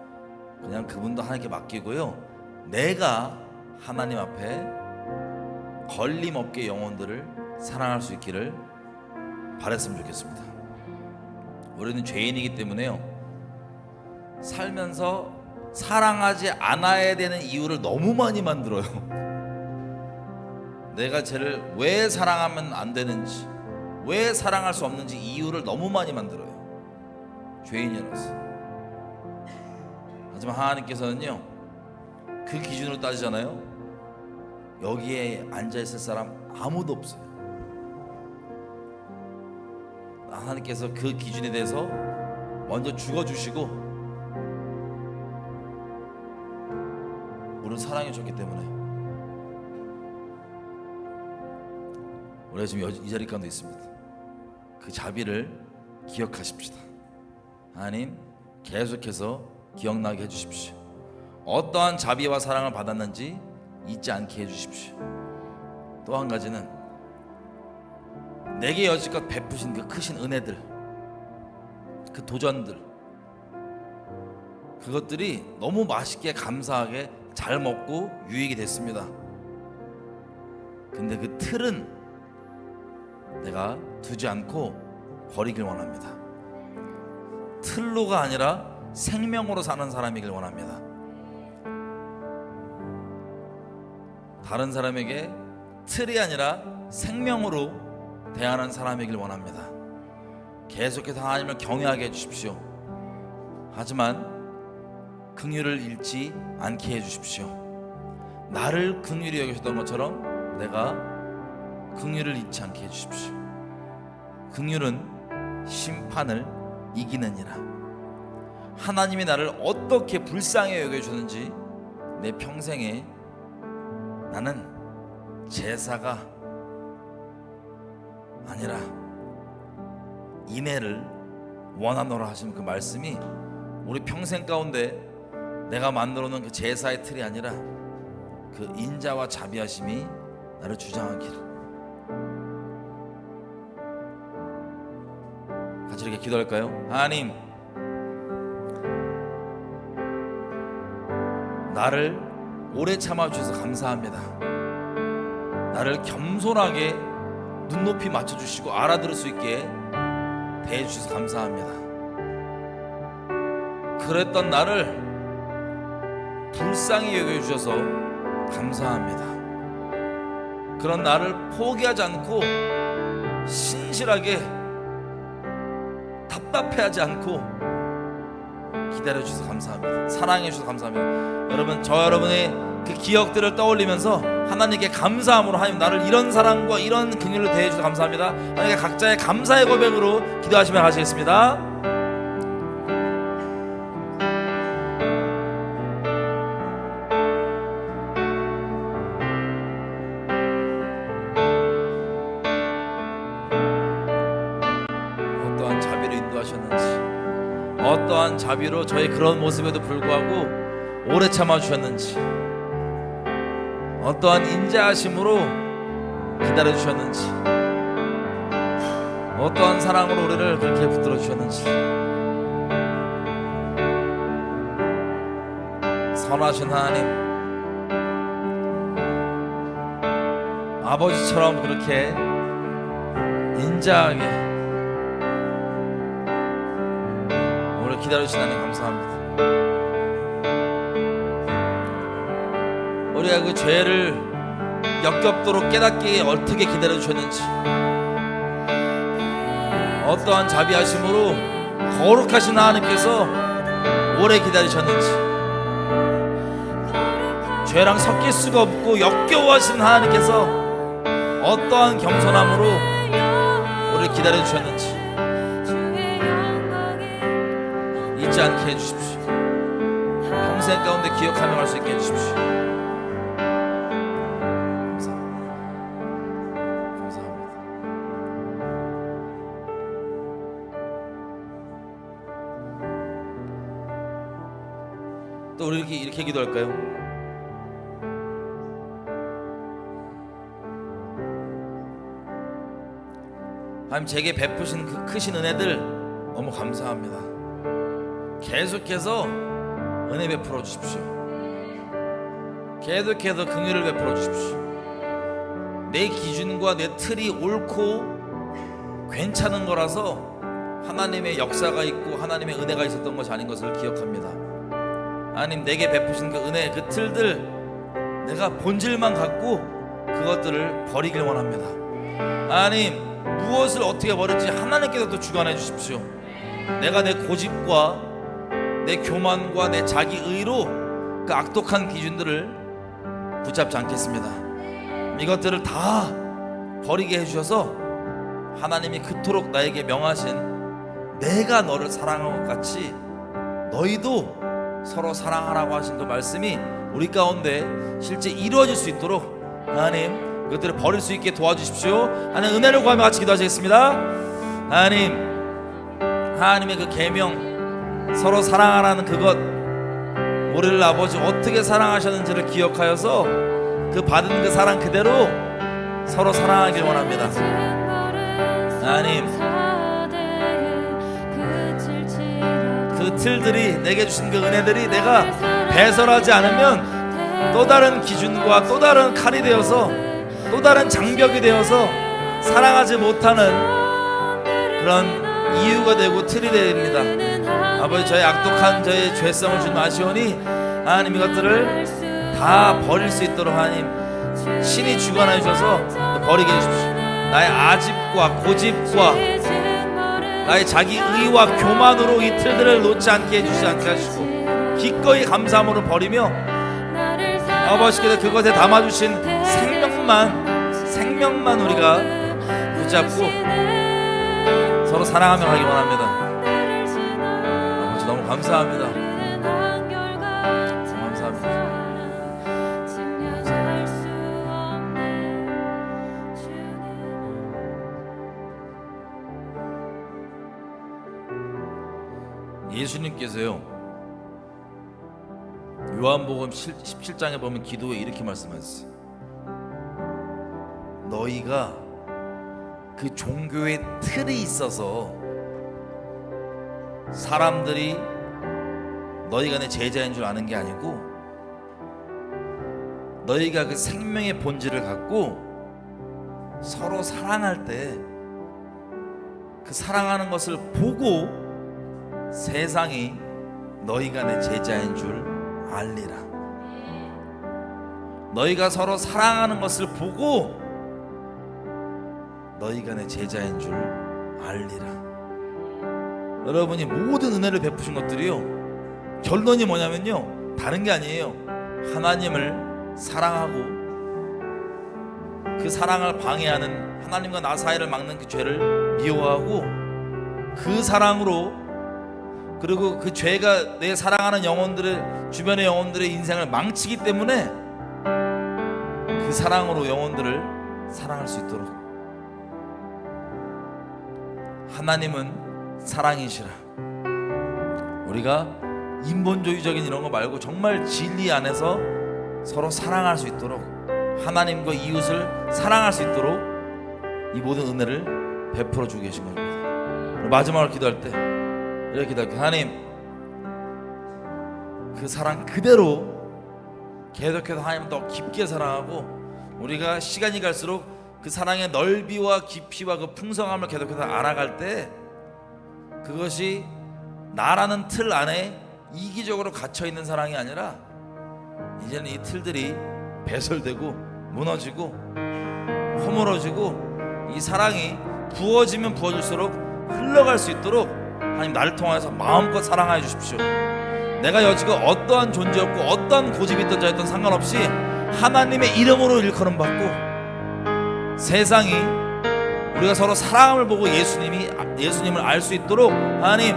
그냥 그분도 하나님께 맡기고요, 내가 하나님 앞에 걸림없게 영혼들을 사랑할 수 있기를 바랬으면 좋겠습니다. 우리는 죄인이기 때문에요, 살면서 사랑하지 않아야 되는 이유를 너무 많이 만들어요. 내가 쟤를 왜 사랑하면 안 되는지, 왜 사랑할 수 없는지 이유를 너무 많이 만들어요, 죄인이라서. 하지만 하나님께서는요, 그 기준으로 따지잖아요. 여기에 앉아있을 사람 아무도 없어요. 하나님께서 그 기준에 대해서 먼저 죽어주시고 우리는 사랑해 줬기 때문에 우리가 지금 이 자리 가운데 있습니다. 그 자비를 기억하십시다. 하나님 계속해서 기억나게 해주십시오. 어떠한 자비와 사랑을 받았는지 잊지 않게 해주십시오. 또 한 가지는 내게 여지껏 베푸신 그 크신 은혜들, 그 도전들, 그것들이 너무 맛있게 감사하게 잘 먹고 유익이 됐습니다. 근데 그 틀은 내가 두지 않고 버리길 원합니다. 틀로가 아니라 생명으로 사는 사람이길 원합니다. 다른 사람에게 틀이 아니라 생명으로 대하는 사람이길 원합니다. 계속해서 하나님을 경외하게 해주십시오. 하지만 긍휼을 잃지 않게 해주십시오. 나를 긍휼히 여기셨던 것처럼 내가 긍휼을 잃지 않게 해주십시오. 긍휼은 심판을 이기느니라. 하나님이 나를 어떻게 불쌍히 여겨주는지 내 평생에 나는 제사가 아니라 인애를 원하노라 하신 그 말씀이 우리 평생 가운데 내가 만들어 놓은 그 제사의 틀이 아니라 그 인자와 자비하심이 나를 주장하기를. 같이 이렇게 기도할까요? 하나님, 나를 오래 참아주셔서 감사합니다. 나를 겸손하게 눈높이 맞춰주시고 알아들을 수 있게 대해주셔서 감사합니다. 그랬던 나를 불쌍히 여겨주셔서 감사합니다. 그런 나를 포기하지 않고 신실하게 답답해하지 않고 기다려주셔서 감사합니다. 사랑해주셔서 감사합니다. 여러분, 저 여러분의 그 기억들을 떠올리면서 하나님께 감사함으로, 하나님 나를 이런 사랑과 이런 긍휼로 대해주셔서 감사합니다. 하나님께 각자의 감사의 고백으로 기도하시면 하시겠습니다. 어떠한 자비로 인도하셨는지, 어떠한 자비로 저희 그런 모습에도 불구하고 오래 참아주셨는지, 어떠한 인자하심으로 기다려주셨는지, 어떠한 사랑으로 우리를 그렇게 붙들어 주셨는지, 선하신 하나님, 아버지처럼 그렇게 인자하게 우리를 기다려주신 하나님 감사합니다. 우리가 그 죄를 역겹도록 깨닫게 어떻게 기다려주셨는지, 어떠한 자비하심으로 거룩하신 하나님께서 오래 기다리셨는지, 죄랑 섞일 수가 없고 역겨워하신 하나님께서 어떠한 겸손함으로 우리를 기다려주셨는지 잊지 않게 해주십시오. 평생 가운데 기억하며 갈 수 있게 해주십시오. 또 우리 이렇게 기도할까요? 하나님, 제게 베푸신 그 크신 은혜들 너무 감사합니다. 계속해서 은혜 베풀어 주십시오. 계속해서 긍휼을 베풀어 주십시오. 내 기준과 내 틀이 옳고 괜찮은 거라서 하나님의 역사가 있고 하나님의 은혜가 있었던 것이 아닌 것을 기억합니다. 하나님, 내게 베푸신 그 은혜, 그 틀들 내가 본질만 갖고 그것들을 버리길 원합니다. 하나님, 무엇을 어떻게 버릴지 하나님께서 또 주관해 주십시오. 내가 내 고집과 내 교만과 내 자기 의로 그 악독한 기준들을 붙잡지 않겠습니다. 이것들을 다 버리게 해주셔서 하나님이 그토록 나에게 명하신 내가 너를 사랑한 것 같이 너희도 서로 사랑하라고 하신 그 말씀이 우리 가운데 실제 이루어질 수 있도록 하나님 그것들을 버릴 수 있게 도와주십시오. 하나님, 은혜를 구하며 같이 기도하시겠습니다. 하나님, 하나님의 그 계명, 서로 사랑하라는 그것, 우리를 아버지 어떻게 사랑하셨는지를 기억하여서 그 받은 그 사랑 그대로 서로 사랑하길 원합니다. 하나님, 그 틀들이, 내게 주신 그 은혜들이 내가 배설하지 않으면 또 다른 기준과 또 다른 칼이 되어서 또 다른 장벽이 되어서 사랑하지 못하는 그런 이유가 되고 틀이 됩니다. 아버지, 저의 악독한 저의 죄성을 준 아시오니 하나님 이것들을 다 버릴 수 있도록 하나님 신이 주관해 주셔서 버리게 해주십시오. 나의 아집과 고집과 나의 자기 의와 교만으로 이 틀들을 놓지 않게 해주지 않게 하시고 기꺼이 감사함으로 버리며 아버지께서 그것에 담아주신 생명만 우리가 붙잡고 서로 사랑하며 가기 원합니다. 아버지 너무 감사합니다. 감사합니다. 예수님께서요, 요한복음 17장에 보면 기도에 이렇게 말씀하셨어요. 너희가 그 종교의 틀이 있어서 사람들이 너희가 내 제자인 줄 아는 게 아니고 너희가 그 생명의 본질을 갖고 서로 사랑할 때 그 사랑하는 것을 보고 세상이 너희가 내 제자인 줄 알리라. 너희가 서로 사랑하는 것을 보고 너희가 내 제자인 줄 알리라. 여러분이 모든 은혜를 베푸신 것들이요, 결론이 뭐냐면요, 다른 게 아니에요. 하나님을 사랑하고 그 사랑을 방해하는, 하나님과 나 사이를 막는 그 죄를 미워하고 그 사랑으로, 그리고 그 죄가 내 사랑하는 영혼들의, 주변의 영혼들의 인생을 망치기 때문에 그 사랑으로 영혼들을 사랑할 수 있도록. 하나님은 사랑이시라. 우리가 인본주의적인 이런 거 말고 정말 진리 안에서 서로 사랑할 수 있도록, 하나님과 이웃을 사랑할 수 있도록 이 모든 은혜를 베풀어 주고 계신 겁니다. 마지막으로 기도할 때 이렇게 기도할게요. 하나님, 그 사랑 그대로 계속해서 하나님 더 깊게 사랑하고, 우리가 시간이 갈수록 그 사랑의 넓이와 깊이와 그 풍성함을 계속해서 알아갈 때 그것이 나라는 틀 안에 이기적으로 갇혀있는 사랑이 아니라 이제는 이 틀들이 배설되고 무너지고 허물어지고 이 사랑이 부어지면 부어질수록 흘러갈 수 있도록 하나님 나를 통해서 마음껏 사랑하여 주십시오. 내가 여지가 어떠한 존재였고 어떠한 고집이 있던 자였던 상관없이 하나님의 이름으로 일컬음 받고, 세상이 우리가 서로 사랑함을 보고 예수님을 알 수 있도록 하나님,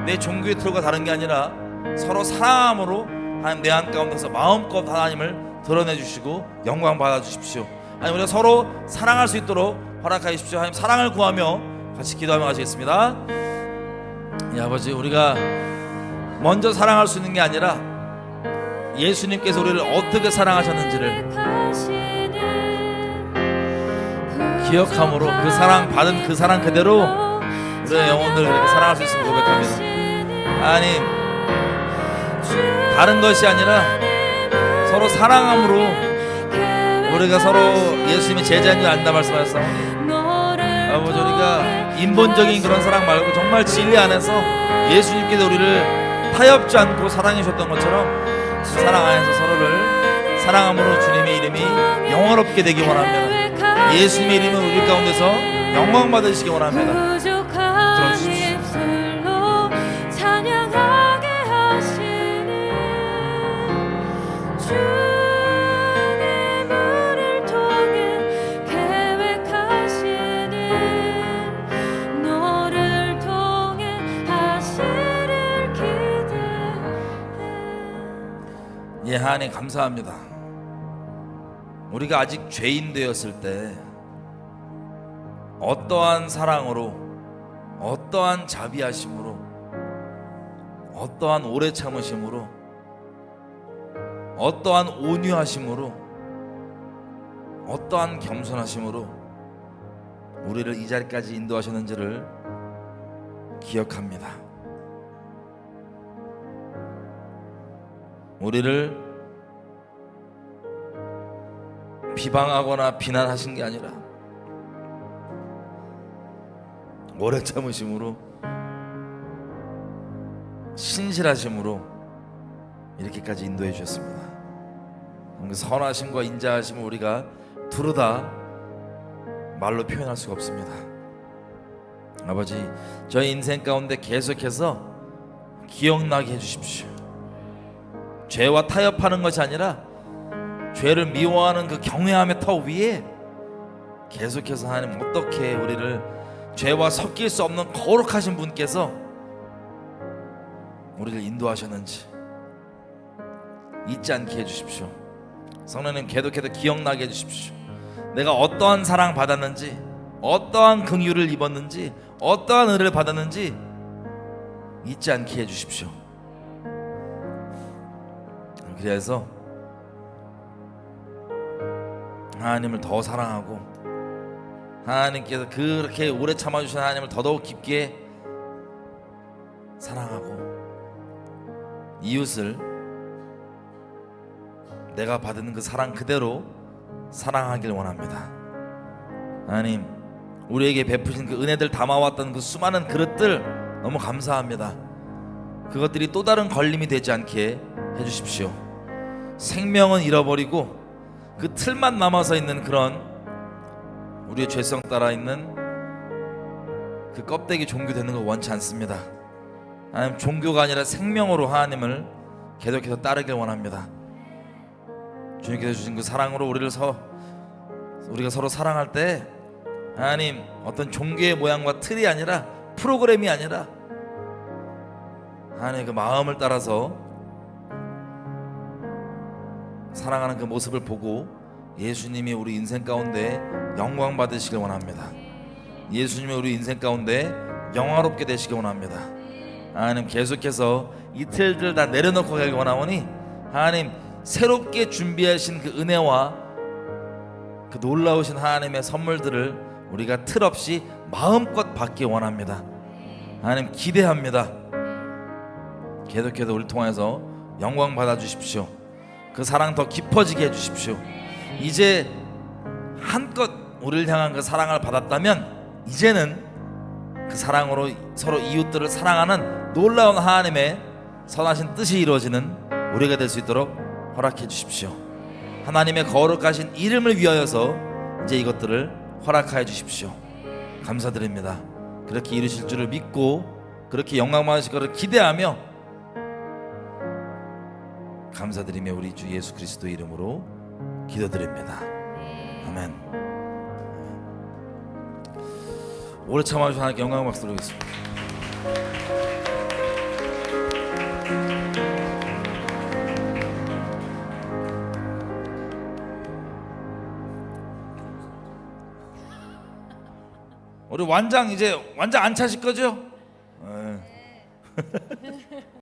내 종교의 틀과 다른 게 아니라 서로 사랑함으로 하나님 내 안 가운데서 마음껏 하나님을 드러내 주시고 영광 받아 주십시오. 하나님, 우리가 서로 사랑할 수 있도록 허락하여 주십시오. 하나님, 사랑을 구하며 같이 기도하며 가시겠습니다. 아버지, 우리가 먼저 사랑할 수 있는 게 아니라 예수님께서 우리를 어떻게 사랑하셨는지를 기억함으로 그 사랑 받은 그 사랑 그대로 우리의 영혼들 그렇게 사랑할 수 있음을 고백합니다. 하나님, 다른 것이 아니라 서로 사랑함으로 우리가 서로 예수님의 제자인 줄 안다 말씀하셨사오니 아버지, 우리가 인본적인 그런 사랑 말고 정말 진리 안에서 예수님께서 우리를 타협지 않고 사랑해 주셨던 것처럼 그 사랑 안에서 서로를 사랑함으로 주님의 이름이 영원롭게 되기 원합니다. 예수님의 이름은 우리 가운데서 영광 받으시기 원합니다. 들어주십시오. 예, 하나님 감사합니다. 우리가 아직 죄인 되었을 때 어떠한 사랑으로, 어떠한 자비하심으로 어떠한 오래 참으심으로, 어떠한 온유하심으로, 어떠한 겸손하심으로 우리를 이 자리까지 인도하셨는지를 기억합니다. 우리를 비방하거나 비난하신 게 아니라 오래 참으심으로, 신실하심으로 이렇게까지 인도해 주셨습니다. 그 선하심과 인자하심을 우리가 두루 다 말로 표현할 수가 없습니다. 아버지, 저희 인생 가운데 계속해서 기억나게 해주십시오. 죄와 타협하는 것이 아니라 죄를 미워하는 그 경외함의 터 위에 계속해서 하나님 어떻게 우리를 죄와 섞일 수 없는 거룩하신 분께서 우리를 인도하셨는지 잊지 않게 해주십시오. 성령님, 계속해서 기억나게 해주십시오. 내가 어떠한 사랑 받았는지, 어떠한 긍휼을 입었는지, 어떠한 은혜를 받았는지 잊지 않게 해주십시오. 그래서 하나님을 더 사랑하고, 하나님께서 그렇게 오래 참아주신 하나님을 더더욱 깊게 사랑하고, 이웃을 내가 받은 그 사랑 그대로 사랑하길 원합니다. 하나님, 우리에게 베푸신 그 은혜들 담아왔던 그 수많은 그릇들 너무 감사합니다. 그것들이 또 다른 걸림이 되지 않게 해주십시오. 생명은 잃어버리고 그 틀만 남아서 있는 그런 우리의 죄성 따라 있는 그 껍데기 종교 되는 거 원치 않습니다. 하나님, 종교가 아니라 생명으로 하나님을 계속해서 따르길 원합니다. 주님께서 주신 그 사랑으로 우리가 서로 사랑할 때 하나님, 어떤 종교의 모양과 틀이 아니라, 프로그램이 아니라 하나님 그 마음을 따라서 사랑하는 그 모습을 보고 예수님이 우리 인생 가운데 영광 받으시길 원합니다. 예수님이 우리 인생 가운데 영화롭게 되시길 원합니다. 하나님, 계속해서 이 틀들 다 내려놓고 가길 원하오니 하나님, 새롭게 준비하신 그 은혜와 그 놀라우신 하나님의 선물들을 우리가 틀 없이 마음껏 받기 원합니다. 하나님, 기대합니다. 계속해서 우리 통해서 영광 받아 주십시오. 그 사랑 더 깊어지게 해 주십시오. 이제 한껏 우리를 향한 그 사랑을 받았다면 이제는 그 사랑으로 서로 이웃들을 사랑하는 놀라운 하나님의 선하신 뜻이 이루어지는 우리가 될 수 있도록 허락해 주십시오. 하나님의 거룩하신 이름을 위하여서 이제 이것들을 허락하여 주십시오. 감사드립니다. 그렇게 이루실 줄을 믿고 그렇게 영광 받으실 것을 기대하며 감사드리며 우리 주 예수 그리스도 이름으로 기도드립니다. 아멘. 오래 참아주신 하나님께 영광 박수 드리겠습니다. 우리 완장 이제 완장 안 차실 거죠?